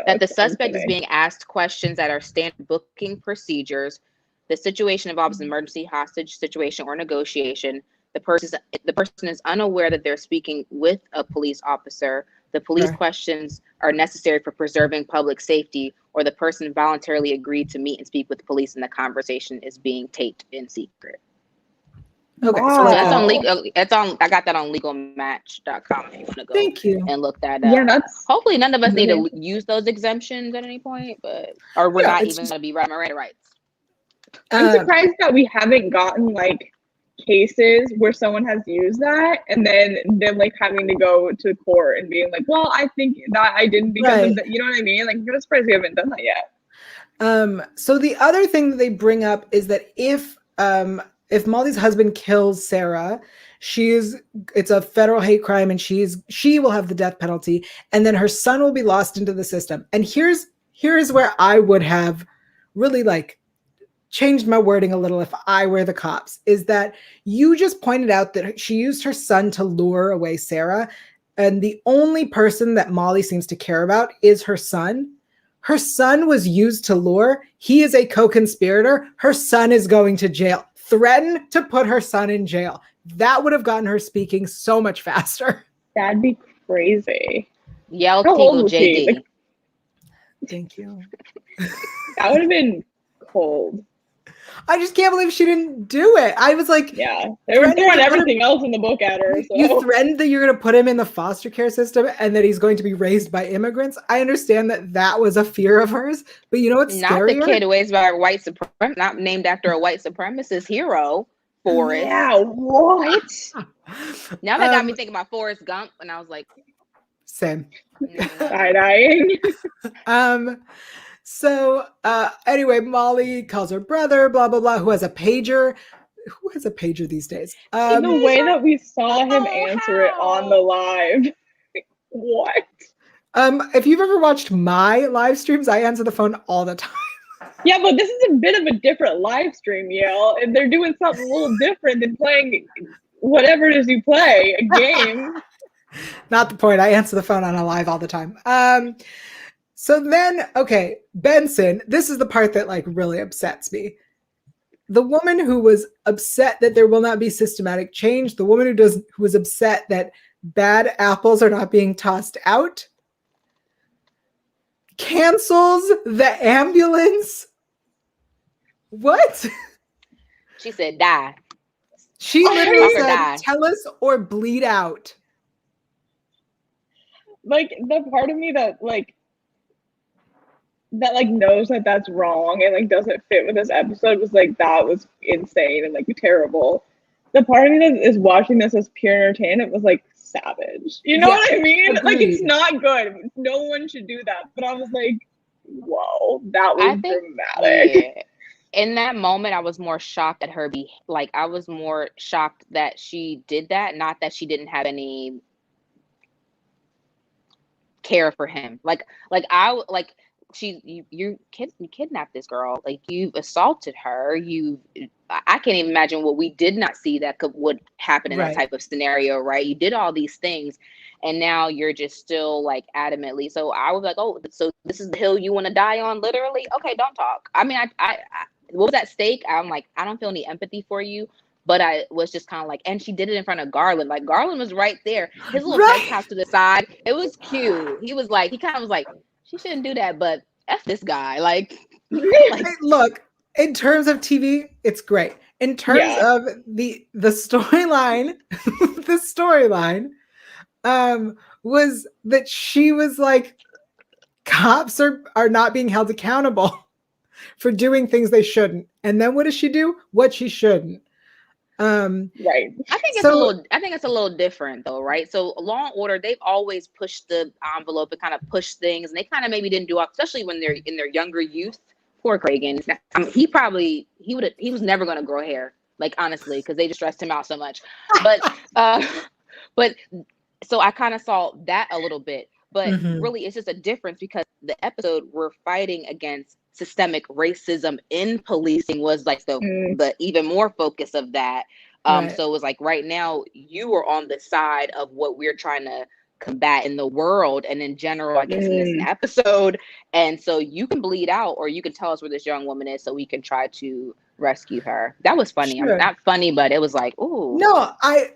[SPEAKER 3] That the suspect is being asked questions that are standard booking procedures. The situation involves an emergency, hostage situation, or negotiation. The person is unaware that they're speaking with a police officer. The police questions are necessary for preserving public safety, or the person voluntarily agreed to meet and speak with the police, and the conversation is being taped in secret.
[SPEAKER 1] Okay,
[SPEAKER 3] so that's on legal. It's on. I got that on legalmatch.com. If you want to go and look that up.
[SPEAKER 2] Yeah, that's
[SPEAKER 3] hopefully none of us need to use those exemptions at any point, or we're not even going to be Miranda rights.
[SPEAKER 2] I'm surprised that we haven't gotten like cases where someone has used that and then them like having to go to court and being like, well, I think that I didn't because of that. You know what I mean? Like, I'm surprised we haven't done that yet.
[SPEAKER 1] So the other thing that they bring up is that if Molly's husband kills Sarah, it's a federal hate crime and she will have the death penalty, and then her son will be lost into the system. And here's where I would have really like changed my wording a little if I were the cops, is that you just pointed out that she used her son to lure away Sarah, and the only person that Molly seems to care about is her son. Her son was used to lure. He is a co-conspirator. Her son is going to jail. Threaten to put her son in jail. That would have gotten her speaking so much faster.
[SPEAKER 2] That'd be crazy.
[SPEAKER 3] Yael Tygiel, JD.
[SPEAKER 2] Like,
[SPEAKER 1] thank you.
[SPEAKER 2] That would have been cold.
[SPEAKER 1] I just can't believe she didn't do it. I was like,
[SPEAKER 2] yeah, they were throwing everything else in the book at her. So.
[SPEAKER 1] You threatened that you're going to put him in the foster care system and that he's going to be raised by immigrants. I understand that was a fear of hers, but you know what's scarier?
[SPEAKER 3] Not the kid raised by a white supremacist, not named after a white supremacist hero, Forrest.
[SPEAKER 2] Yeah, what?
[SPEAKER 3] Now that got me thinking about Forrest Gump, and I was like,
[SPEAKER 1] same.
[SPEAKER 2] Side-eyeing.
[SPEAKER 1] So anyway, Molly calls her brother, blah, blah, blah, who has a pager. Who has a pager these days?
[SPEAKER 2] In the way that we saw him answer it on the live. What?
[SPEAKER 1] If you've ever watched my live streams, I answer the phone all the time.
[SPEAKER 2] Yeah, but this is a bit of a different live stream, Yael, and they're doing something a little different than playing whatever it is you play, a game.
[SPEAKER 1] Not the point. I answer the phone on a live all the time. So then, okay, Benson, this is the part that like really upsets me. The woman who was upset that there will not be systematic change, the woman who was upset that bad apples are not being tossed out, cancels the ambulance. What?
[SPEAKER 3] She said, die.
[SPEAKER 1] She literally said, tell us or bleed out.
[SPEAKER 2] Like, the part of me that knows that that's wrong and like doesn't fit with this episode was like, that was insane and like terrible. The part of me that is watching this as pure entertainment was like savage. You know what I mean?
[SPEAKER 1] Agreed.
[SPEAKER 2] Like, it's not good. No one should do that. But I was like, whoa, that was dramatic.
[SPEAKER 3] Yeah. In that moment, I was more shocked at her I was more shocked that she did that, not that she didn't have any care for him. You kidnapped this girl. Like, you've assaulted her. I can't even imagine what we did not see that would happen in that type of scenario, right? You did all these things, and now you're just still like adamantly. So I was like, oh, so this is the hill you want to die on, literally? Okay, don't talk. I mean, I what was at stake? I'm like, I don't feel any empathy for you. But I was just kind of like, and she did it in front of Garland. Like, Garland was right there. His little face house to the side. It was cute. He kind of was like, she shouldn't do that, but F this guy. Like
[SPEAKER 1] look, in terms of TV, it's great. In terms of the storyline, was that she was like, cops are not being held accountable for doing things they shouldn't. And then what does she do? What she shouldn't.
[SPEAKER 2] Right.
[SPEAKER 3] I think it's a little different though, right? So Law and Order, they've always pushed the envelope and kind of pushed things, and they kind of maybe didn't do it, especially when they're in their younger youth. Poor Kragan. He was never going to grow hair, like honestly, because they just stressed him out so much. But so I kind of saw that a little bit, but really it's just a difference because the episode we're fighting against systemic racism in policing was like the even more focus of that.
[SPEAKER 1] Right.
[SPEAKER 3] So it was like right now you are on the side of what we're trying to combat in the world and in general, I guess, in this episode. And so you can bleed out or you can tell us where this young woman is so we can try to rescue her. That was funny.
[SPEAKER 1] Sure.
[SPEAKER 3] Not funny, but it was like, ooh.
[SPEAKER 1] No, I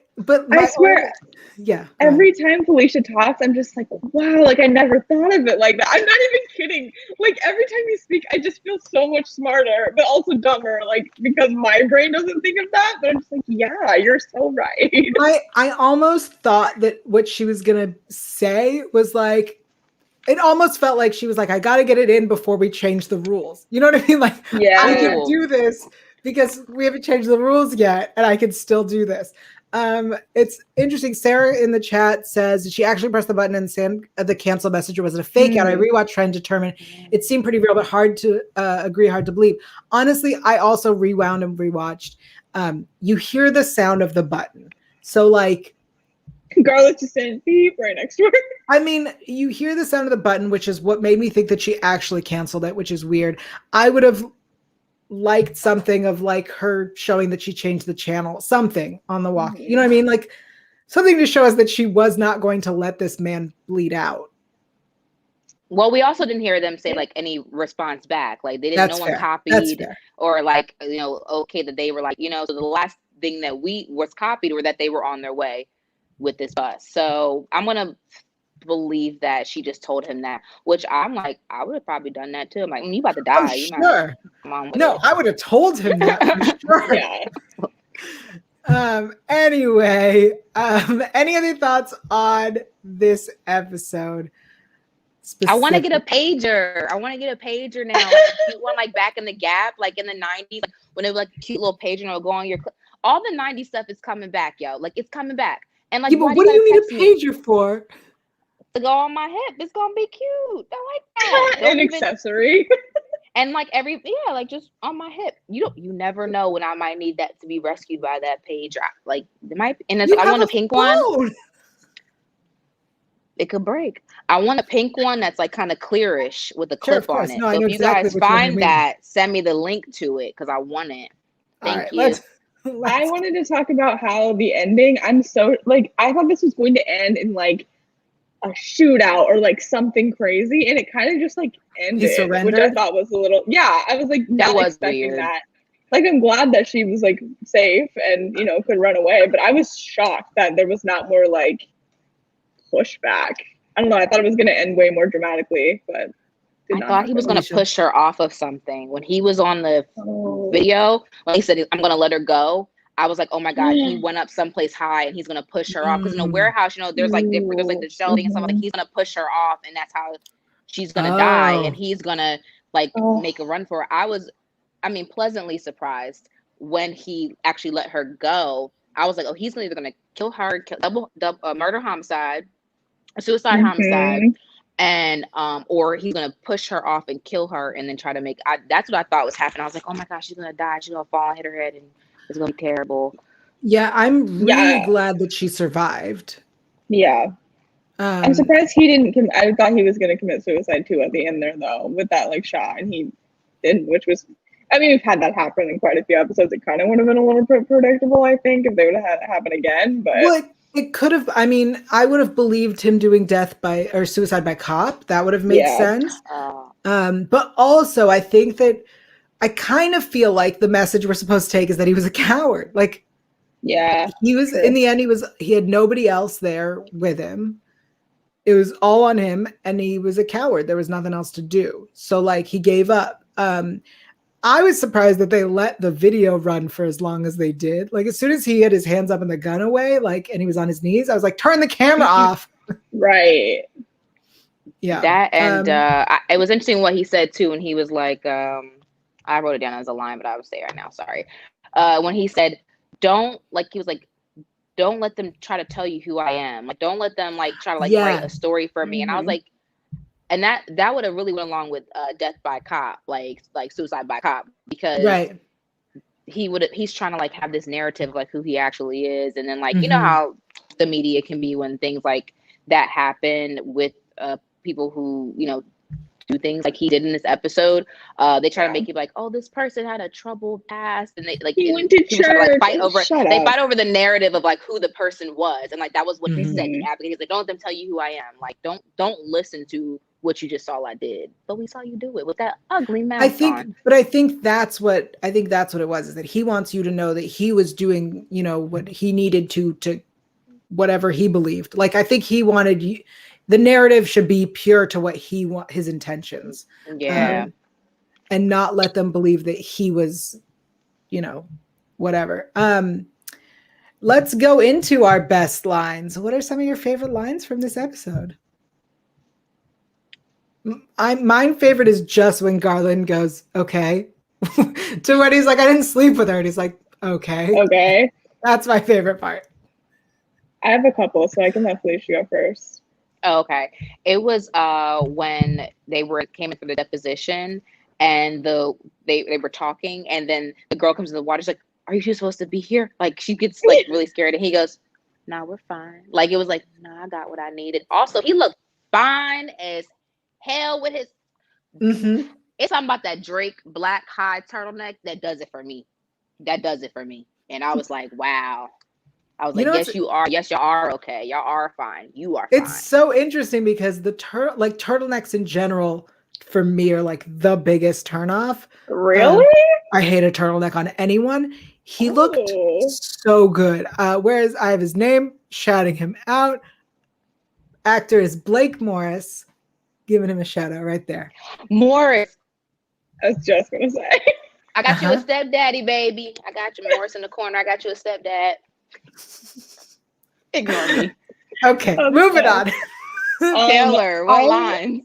[SPEAKER 1] swear, yeah.
[SPEAKER 2] Every time Felicia talks, I'm just like, wow, like I never thought of it like that. I'm not even kidding. Like every time you speak, I just feel so much smarter, but also dumber, like because my brain doesn't think of that. But I'm just like, yeah, you're so right.
[SPEAKER 1] I almost thought that what she was gonna say was like, it almost felt like she was like, I gotta get it in before we change the rules. You know what I mean? Like,
[SPEAKER 2] yeah,
[SPEAKER 1] I can do this because we haven't changed the rules yet, and I can still do this. It's interesting. Sarah in the chat says, did she actually press the button and send the cancel message, or was it a fake out? I rewatched trying to determine. It seemed pretty real, but hard to agree, hard to believe. Honestly, I also rewound and rewatched. You hear the sound of the button. So like,
[SPEAKER 2] Garlic just saying beep right next to her.
[SPEAKER 1] I mean, you hear the sound of the button, which is what made me think that she actually canceled it, which is weird. I would have liked something of like her showing that she changed the channel, something on the walkie. You know what I mean? Like something to show us that she was not going to let this man bleed out.
[SPEAKER 3] Well, we also didn't hear them say like any response back. Like they didn't, no one copied or like, you know, okay, that they were like, you know, so the last thing that was copied were that they were on their way with this bus. So I'm going to believe that she just told him that, which I'm like, I would have probably done that too. I'm like, you about to die.
[SPEAKER 1] Oh, sure. No, I would have told him that for sure.
[SPEAKER 2] Yeah.
[SPEAKER 1] Anyway, any other thoughts on this episode?
[SPEAKER 3] I want to get a pager. I want to get a pager now. You want like back in the Gap, like in the 90s, like, when it was like a cute little pager and it would go on your all the 90s stuff is coming back, yo. Like it's coming back. And like,
[SPEAKER 1] yeah, but what do you need a pager for?
[SPEAKER 3] To go on my hip. It's gonna be cute. I like that.
[SPEAKER 2] An accessory.
[SPEAKER 3] And like like just on my hip. You never know when I might need that to be rescued by that pager. Like it might, and I want a pink one. It could break. I want a pink one that's like kind of clearish with a clip on it.
[SPEAKER 1] No,
[SPEAKER 3] so if you guys find that, send me the link to it because I want it. Thank you.
[SPEAKER 2] I wanted to talk about how the ending, I'm so like, I thought this was going to end in like a shootout or like something crazy, and it kind of just like ended, which I thought was a little, I was like not expecting weird. That. Like I'm glad that she was like safe and you know could run away, but I was shocked that there was not more like pushback. I don't know. I thought it was going to end way more dramatically, but
[SPEAKER 3] I thought he was going to push her off of something when he was on the video. When he said, "I'm going to let her go," I was like, "Oh my god!" He went up someplace high and he's going to push her off because in a warehouse, you know, there's like different, there's like the shelving and stuff. Like he's going to push her off, and that's how she's going to die, and he's going to like make a run for her. I was, pleasantly surprised when he actually let her go. I was like, "Oh, he's either going to kill her, double murder homicide, a suicide homicide." And or he's gonna push her off and kill her and then try to make that's what I thought was happening. I was like, oh my gosh, she's gonna die, she's gonna fall and hit her head and it's gonna be terrible.
[SPEAKER 1] Yeah, I'm really glad that she survived.
[SPEAKER 2] I'm surprised he didn't I thought he was gonna commit suicide too at the end there though with that like shot, and he didn't, which was, we've had that happen in quite a few episodes. It kind of would have been a little bit predictable, I think, if they would have had it happen again, but
[SPEAKER 1] it could have. I would have believed him doing suicide by cop. That would have made sense. But also, I think that I kind of feel like the message we're supposed to take is that he was a coward. Like, he was in the end. He had nobody else there with him. It was all on him, and he was a coward. There was nothing else to do. So, like, he gave up. I was surprised that they let the video run for as long as they did. Like as soon as he had his hands up and the gun away, and he was on his knees, I was like, turn the camera off.
[SPEAKER 2] Right.
[SPEAKER 3] Yeah. That and it was interesting what he said too. And he was like, I wrote it down as a line, but I would say right now, sorry. When he said, don't like he was like, don't let them try to tell you who I am. Like, don't let them like try to like
[SPEAKER 1] Yeah.
[SPEAKER 3] write a story for me. And I was like, and that would have really went along with death by cop, like suicide by cop, because
[SPEAKER 1] Right.
[SPEAKER 3] he's trying to like have this narrative of like who he actually is. And then like, you know how the media can be when things like that happen with people who, you know, do things like he did in this episode. They try to make you like, oh, this person had a troubled past, and they like
[SPEAKER 2] he went to church.
[SPEAKER 3] Like fight over
[SPEAKER 2] They
[SPEAKER 3] fight over the narrative of like who the person was, and like that was what he said.
[SPEAKER 1] Mm-hmm.
[SPEAKER 3] He advocated. He's like, don't let them tell you who I am. Like, don't listen to what you just saw I did, but we saw you do it with that ugly mask on.
[SPEAKER 1] But I think that's what it was, is that he wants you to know that he was doing, you know, what he needed to whatever he believed. Like, I think he wanted you. The narrative should be pure to what his intentions.
[SPEAKER 3] Yeah.
[SPEAKER 1] And not let them believe that he was, you know, whatever. Let's go into our best lines. What are some of your favorite lines from this episode? My favorite is just when Garland goes, okay, to when he's like, I didn't sleep with her. And he's like, okay.
[SPEAKER 2] Okay.
[SPEAKER 1] That's my favorite part.
[SPEAKER 2] I have a couple, so I can let Felicia go first.
[SPEAKER 3] Oh, okay. It was when they came in for the deposition, and they were talking, and then the girl comes in the water. She's like, "Are you supposed to be here?" Like, she gets like really scared, and he goes, "Nah, we're fine." Like, it was like, "Nah, I got what I needed." Also, he looked fine as hell with his. It's something about that Drake black high turtleneck that does it for me. And I was like, wow. I was like, yes, you are. Yes, y'all are okay. Y'all are fine. You are fine.
[SPEAKER 1] It's so interesting because turtlenecks in general for me are like the biggest turnoff.
[SPEAKER 2] Really?
[SPEAKER 1] I hate a turtleneck on anyone. He looked so good. Whereas I have his name, shouting him out. Actor is Blake Morris. Giving him a shout out right there.
[SPEAKER 3] Morris.
[SPEAKER 2] I was just gonna say.
[SPEAKER 3] I got you a stepdaddy, baby. I got you, Morris in the corner. I got you a stepdad. Ignore me.
[SPEAKER 1] Okay, moving on.
[SPEAKER 3] Taylor, what lines?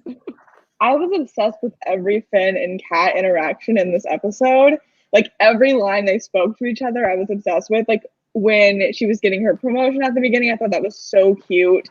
[SPEAKER 2] I was obsessed with every Finn and Kat interaction in this episode. Like, every line they spoke to each other, I was obsessed with. Like, when she was getting her promotion at the beginning, I thought that was so cute.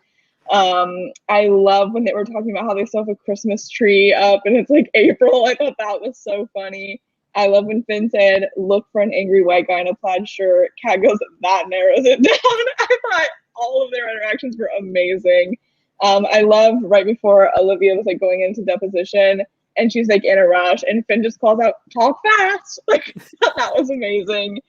[SPEAKER 2] I love when they were talking about how they still have a Christmas tree up and it's like April. I thought that was so funny. I love when Finn said, "Look for an angry white guy in a plaid shirt." Kat goes, "That narrows it down." I thought all of their interactions were amazing. I love right before Olivia was like going into deposition and she's like in a rush and Finn just calls out, "Talk fast." Like, that was amazing.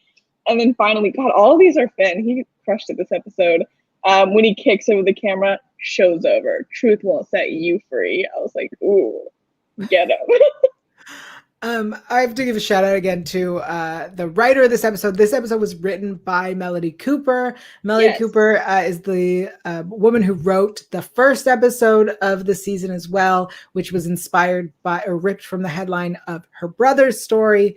[SPEAKER 2] And then finally, God, all of these are Finn. He crushed it this episode. When he kicks over the camera, "Show's over. Truth won't set you free." I was like, ooh, get him.
[SPEAKER 1] I have to give a shout out again to the writer of this episode. This episode was written by Melody Cooper. Melody Cooper is the woman who wrote the first episode of the season as well, which was inspired by or ripped from the headline of her brother's story.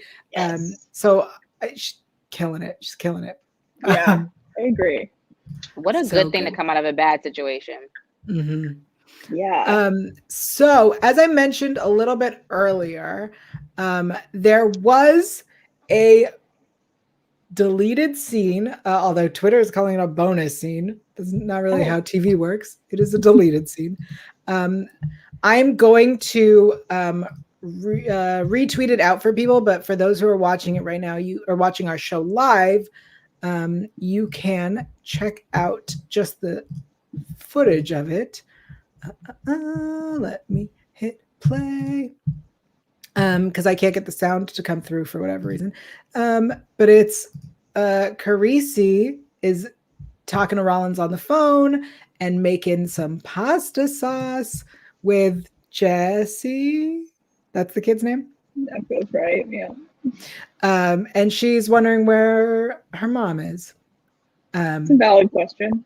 [SPEAKER 1] So she's killing it. She's killing it.
[SPEAKER 2] Yeah, I agree.
[SPEAKER 3] What a good thing to come out of a bad situation.
[SPEAKER 1] Mm-hmm.
[SPEAKER 2] Yeah.
[SPEAKER 1] So as I mentioned a little bit earlier, there was a deleted scene, although Twitter is calling it a bonus scene. That's not really how TV works. It is a deleted scene. I'm going to retweet it out for people, but for those who are watching it right now, you are watching our show live, you can check out just the footage of it. Let me hit play. Because I can't get the sound to come through for whatever reason. But it's Karisi is talking to Rollins on the phone and making some pasta sauce with Jesse. That's the kid's name?
[SPEAKER 2] That feels right, yeah.
[SPEAKER 1] And she's wondering where her mom is.
[SPEAKER 2] It's a valid question.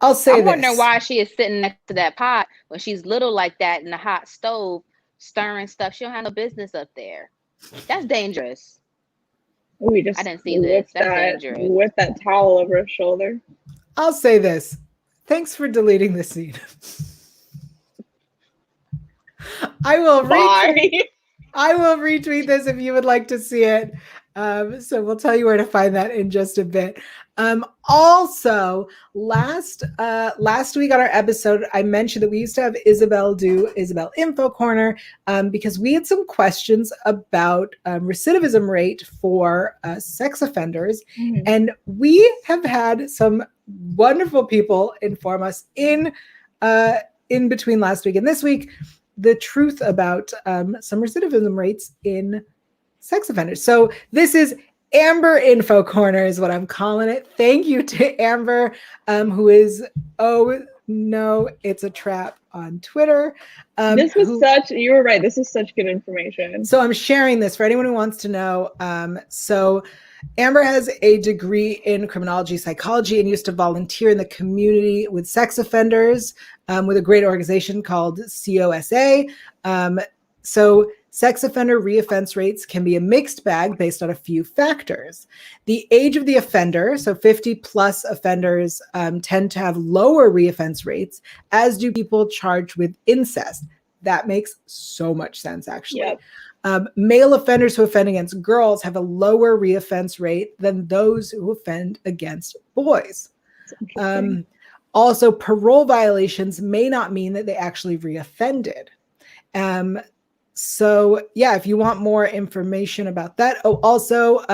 [SPEAKER 1] I'll say
[SPEAKER 3] I'm wondering why she is sitting next to that pot when she's little like that in the hot stove, stirring stuff. She don't have no business up there. That's dangerous.
[SPEAKER 2] I
[SPEAKER 3] didn't see this. That's dangerous.
[SPEAKER 2] With that towel over her shoulder.
[SPEAKER 1] I'll say this. Thanks for deleting the scene. I will retweet this if you would like to see it. So we'll tell you where to find that in just a bit. Also, last week on our episode, I mentioned that we used to have Isabel do Isabel Info Corner because we had some questions about recidivism rate for sex offenders, and we have had some wonderful people inform us in between last week and this week the truth about some recidivism rates in sex offenders. So this is Amber Info Corner is what I'm calling it. Thank you to Amber, who is, oh no, it's a trap on Twitter.
[SPEAKER 2] You were right. This is such good information.
[SPEAKER 1] So I'm sharing this for anyone who wants to know. So Amber has a degree in criminology psychology and used to volunteer in the community with sex offenders with a great organization called COSA. So sex offender reoffense rates can be a mixed bag based on a few factors. The age of the offender, so 50 plus offenders tend to have lower reoffense rates, as do people charged with incest. That makes so much sense, actually. Yep. Male offenders who offend against girls have a lower reoffense rate than those who offend against boys. Also, parole violations may not mean that they actually reoffended. So yeah, if you want more information about that. Oh, also,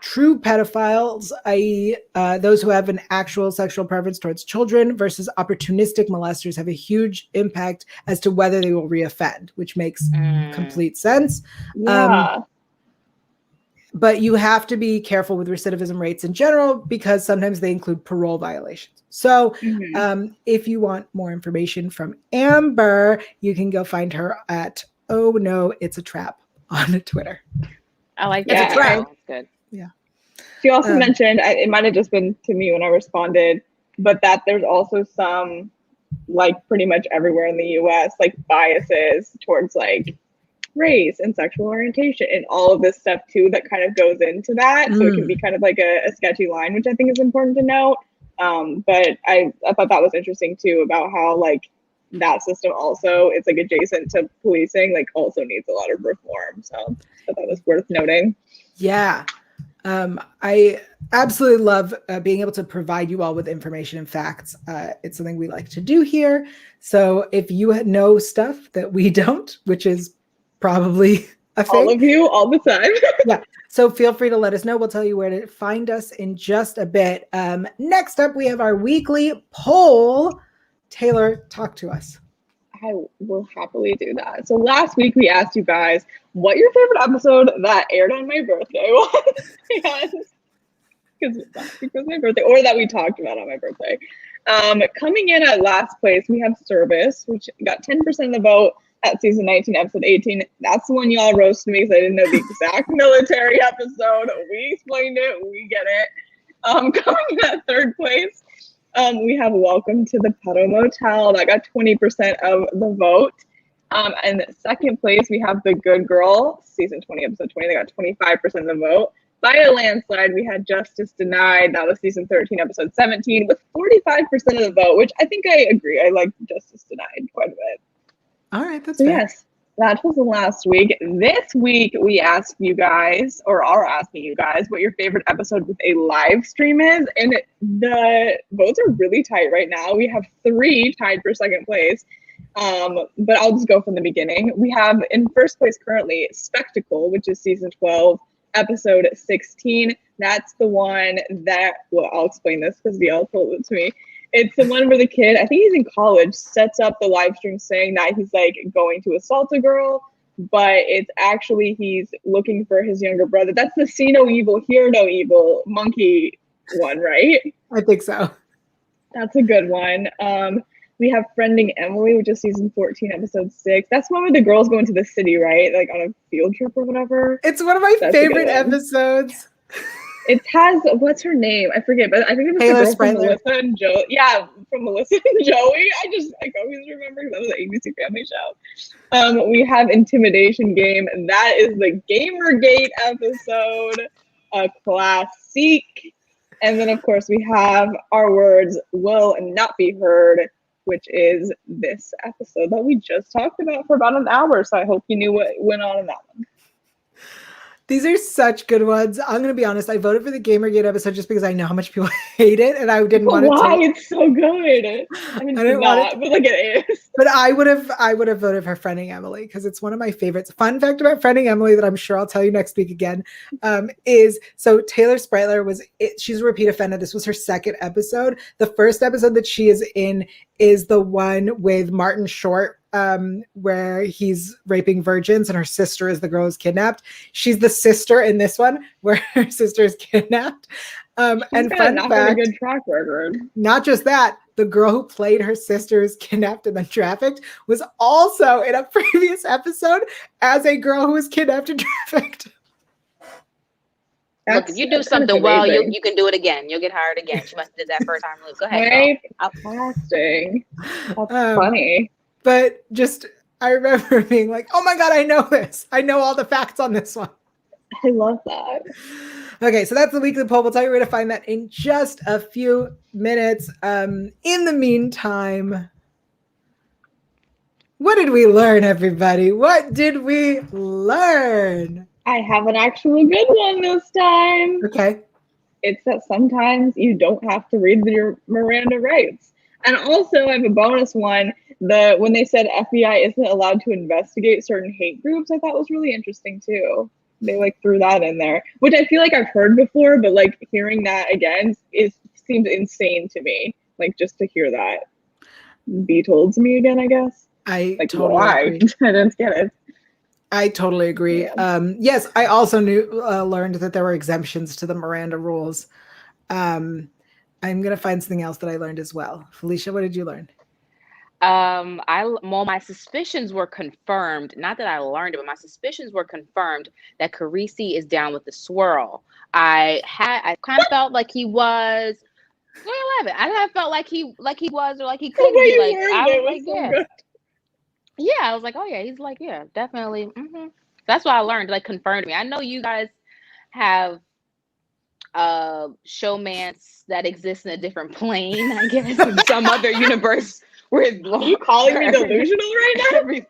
[SPEAKER 1] true pedophiles, i.e. Those who have an actual sexual preference towards children versus opportunistic molesters have a huge impact as to whether they will reoffend, which makes complete sense.
[SPEAKER 2] Yeah.
[SPEAKER 1] But you have to be careful with recidivism rates in general because sometimes they include parole violations. So if you want more information from Amber, you can go find her at Oh No, It's a Trap on Twitter.
[SPEAKER 3] I like that.
[SPEAKER 1] It's a trap.
[SPEAKER 3] That's good.
[SPEAKER 1] Yeah.
[SPEAKER 2] She also mentioned, it might have just been to me when I responded, but that there's also some, like pretty much everywhere in the US, like biases towards like race and sexual orientation and all of this stuff too that kind of goes into that. So it can be kind of like a sketchy line, which I think is important to note. But I thought that was interesting too about how like that system also, it's like adjacent to policing, like also needs a lot of reform. So I thought that was worth noting.
[SPEAKER 1] Yeah. I absolutely love being able to provide you all with information and facts. It's something we like to do here. So if you know stuff that we don't, which is probably a thing.
[SPEAKER 2] All of you, all the time.
[SPEAKER 1] Yeah. So feel free to let us know. We'll tell you where to find us in just a bit. Next up, we have our weekly poll. Taylor, talk to us.
[SPEAKER 2] I will happily do that. So last week we asked you guys what your favorite episode that aired on my birthday was. Because last week was my birthday, or that we talked about on my birthday. Coming in at last place, we have Service, which got 10% of the vote at season 19, episode 18. That's the one y'all roasted me because I didn't know the exact military episode. We explained it. We get it. Coming in at third place, we have Welcome to the Pedo Motel. That got 20% of the vote. And second place, we have The Good Girl, season 20, episode 20. They got 25% of the vote. By a landslide, we had Justice Denied. That was season 13, episode 17, with 45% of the vote, which I think I agree. I like Justice Denied quite a bit.
[SPEAKER 1] All right, that's
[SPEAKER 2] so
[SPEAKER 1] fair.
[SPEAKER 2] Yes, that was the last week. This week, we asked you guys, or are asking you guys, what your favorite episode with a live stream is. And the votes are really tight right now. We have 3 tied for second place. But I'll just go from the beginning. We have in first place currently Spectacle, which is season 12, episode 16. That's the one that, well, I'll explain this because Yael told it to me. It's the one where the kid, I think he's in college, sets up the live stream saying that he's like going to assault a girl, but it's actually he's looking for his younger brother. That's the see no evil, hear no evil monkey one, right?
[SPEAKER 1] I think so.
[SPEAKER 2] That's a good one. We have Friending Emily, which is season 14, episode 6. That's one where the girls go into the city, right? Like on a field trip or whatever.
[SPEAKER 1] It's one of my favorite episodes.
[SPEAKER 2] It has, what's her name? I forget, but I think it was
[SPEAKER 1] Taylor
[SPEAKER 2] the girl from
[SPEAKER 1] Springer.
[SPEAKER 2] Melissa and Joey. Yeah, from Melissa and Joey. I always remember because that was an ABC Family show. We have Intimidation Game. That is the Gamergate episode, a classic. And then, of course, we have Our Words Will Not Be Heard, which is this episode that we just talked about for about an hour. So I hope you knew what went on in that one.
[SPEAKER 1] These are such good ones. I'm going to be honest. I voted for the Gamergate episode just because I know how much people hate it, and I didn't want it to.
[SPEAKER 2] Why? It's so good. I mean,
[SPEAKER 1] I didn't want it to,
[SPEAKER 2] but like it is.
[SPEAKER 1] But I would have voted for Friending Emily because it's one of my favorites. Fun fact about Friending Emily that I'm sure I'll tell you next week again is so Taylor Spritler she's a repeat offender. This was her second episode. The first episode that she is in is the one with Martin Short, where he's raping virgins and her sister is the girl who's kidnapped. She's the sister in this one where her sister is kidnapped. And fun fact,
[SPEAKER 2] a good track record.
[SPEAKER 1] Not just that, the girl who played her sister is kidnapped and then trafficked was also in a previous episode as a girl who was kidnapped and trafficked.
[SPEAKER 3] Look, if you do something well, you can do it again. You'll get hired again. She must have did that first time. Look, go ahead.
[SPEAKER 2] Casting. That's funny.
[SPEAKER 1] But just, I remember being like, oh my God, I know this. I know all the facts on this one.
[SPEAKER 2] I love that.
[SPEAKER 1] Okay, so that's the weekly poll. We'll tell you where to find that in just a few minutes. In the meantime, what did we learn, everybody? What did we learn?
[SPEAKER 2] I have an actual good one this time.
[SPEAKER 1] Okay.
[SPEAKER 2] It's that sometimes you don't have to read your Miranda rights. And also, I have a bonus one. When they said FBI isn't allowed to investigate certain hate groups, I thought was really interesting too. They threw that in there, which I feel like I've heard before, but hearing that again seems insane to me. Just to hear that be told to me again, I guess.
[SPEAKER 1] I totally
[SPEAKER 2] why?
[SPEAKER 1] agree.
[SPEAKER 2] I didn't get it.
[SPEAKER 1] I totally agree.
[SPEAKER 2] Yeah.
[SPEAKER 1] Yes, I also learned that there were exemptions to the Miranda rules. I'm gonna find something else that I learned as well. Felicia, what did you learn?
[SPEAKER 3] My suspicions were confirmed. Not that I learned it, but my suspicions were confirmed that Karisi is down with the swirl. I kind of felt like he was. I felt like he was, or like he could be. I was like, yeah. Yeah, I was like, oh yeah, he's yeah, definitely. Mm-hmm. That's what I learned. Confirmed me. I know you guys have showmance that exists in a different plane, I guess, in some other universe. Are
[SPEAKER 2] you calling me delusional right now?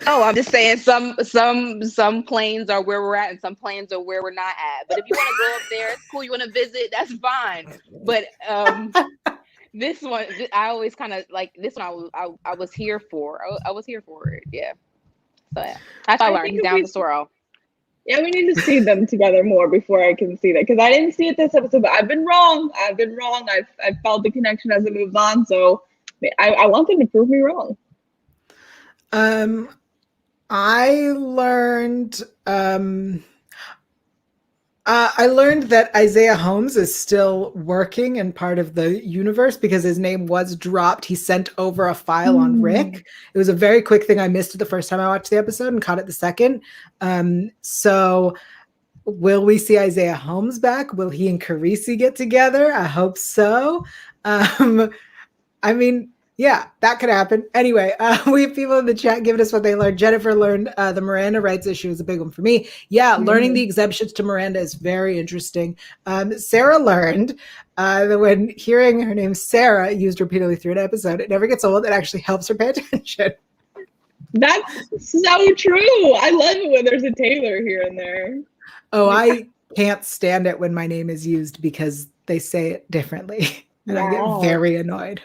[SPEAKER 3] Oh, I'm just saying some planes are where we're at and some planes are where we're not at. But if you want to go up there, it's cool. You want to visit, that's fine. But this one, I always kind of this one. I was here for. I was here for it. Yeah. So yeah, that's how I learned. He's down the swirl.
[SPEAKER 2] Yeah, we need to see them together more before I can see that, because I didn't see it this episode. But I've been wrong. I've felt the connection as it moves on. So I want them to prove me wrong.
[SPEAKER 1] I learned. I learned that Isaiah Holmes is still working and part of the universe because his name was dropped. He sent over a file on Rick. It was a very quick thing. I missed it the first time I watched the episode and caught it the second. So will we see Isaiah Holmes back? Will he and Karisi get together? I hope so. I mean, yeah, that could happen. Anyway, we have people in the chat giving us what they learned. Jennifer learned the Miranda rights issue is a big one for me. Yeah, learning the exemptions to Miranda is very interesting. Sarah learned that when hearing her name Sarah used repeatedly through an episode, it never gets old. It actually helps her pay attention.
[SPEAKER 2] That's so true. I love it when there's a Taylor here and there.
[SPEAKER 1] Oh, I can't stand it when my name is used because they say it differently. And I get very annoyed.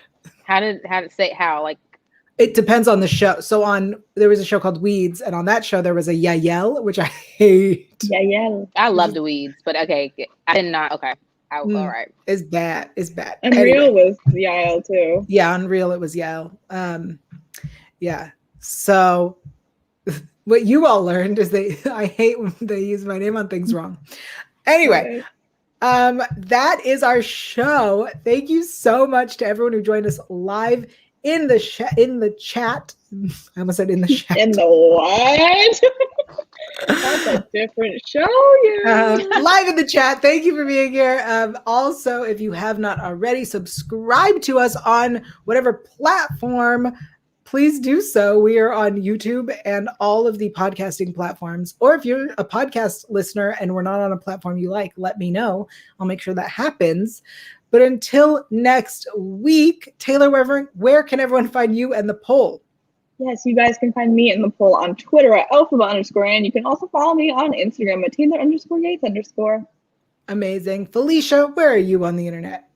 [SPEAKER 3] How did say how?
[SPEAKER 1] It depends on the show. So there was a show called Weeds, and on that show there was a Yael, which I hate.
[SPEAKER 2] Yael.
[SPEAKER 3] I love the Weeds, but okay, I did not. Okay, all right.
[SPEAKER 1] It's bad. It's bad.
[SPEAKER 2] Unreal was Yael too.
[SPEAKER 1] Yeah, Unreal it was Yael. Yeah. So what you all learned is I hate when they use my name on things wrong. Anyway. That is our show. Thank you so much to everyone who joined us live in the chat. I almost said in the chat.
[SPEAKER 2] In the what? That's a different show. Yeah.
[SPEAKER 1] Live in the chat. Thank you for being here. Also, if you have not already, subscribe to us on whatever platform. Please do so. We are on YouTube and all of the podcasting platforms. Or if you're a podcast listener and we're not on a platform you like, let me know. I'll make sure that happens. But until next week, Taylor, where can everyone find you and the poll?
[SPEAKER 2] Yes, you guys can find me in the poll on Twitter at Elphaba_, you can also follow me on Instagram at Taylor_Yates_.
[SPEAKER 1] Amazing. Felicia, where are you on the internet?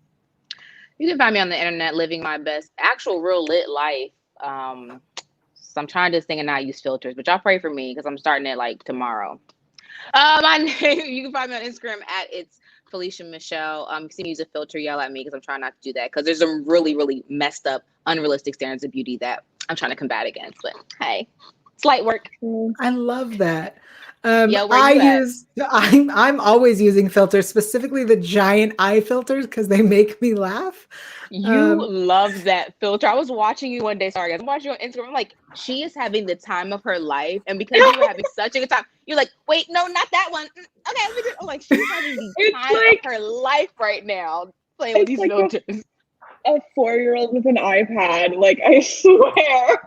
[SPEAKER 3] You can find me on the internet living my best, actual real lit life. So I'm trying this thing and not use filters, but y'all pray for me because I'm starting it like tomorrow. My name, you can find me on Instagram at it's Felicia Michelle. You see me use a filter, yell at me because I'm trying not to do that because there's some really, really messed up, unrealistic standards of beauty that I'm trying to combat against. But hey, it's light work.
[SPEAKER 1] I love that.
[SPEAKER 3] Yo, where you at?
[SPEAKER 1] I'm always using filters, specifically the giant eye filters because they make me laugh.
[SPEAKER 3] You love that filter. I was watching you one day. Sorry, guys. I'm watching you on Instagram. I'm like, she is having the time of her life. And because you were having such a good time, you're like, wait, no, not that one. Okay. I'm like, she's having the time of her life right now playing with these filters.
[SPEAKER 2] A 4-year-old with an iPad. Like, I swear.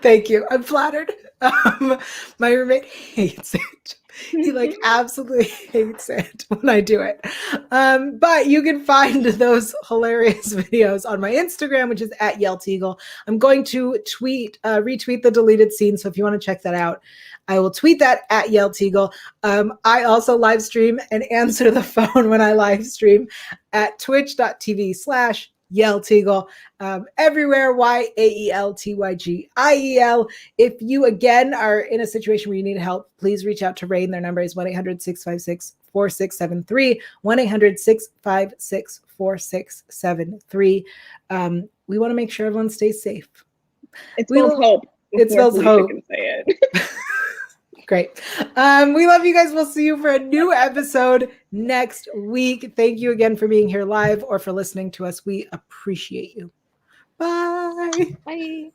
[SPEAKER 1] Thank you. I'm flattered. My roommate hates it. He like absolutely hates it when I do it. But you can find those hilarious videos on my Instagram, which is at Yael Tygiel. I'm going to retweet the deleted scene. So if you want to check that out, I will tweet that at Yael Tygiel. I also live stream and answer the phone when I live stream at twitch.tv/Yael Tygiel. Everywhere, YAELTYGIEL. If you again are in a situation where you need help, please reach out to RAINN. Their number is 1-800-656-4673. 1-800-656-4673. We want to make sure everyone stays safe.
[SPEAKER 2] It spells hope.
[SPEAKER 1] It spells hope.
[SPEAKER 2] Can say it.
[SPEAKER 1] Great. We love you guys. We'll see you for a new episode next week. Thank you again for being here live or for listening to us. We appreciate you. Bye.
[SPEAKER 3] Bye.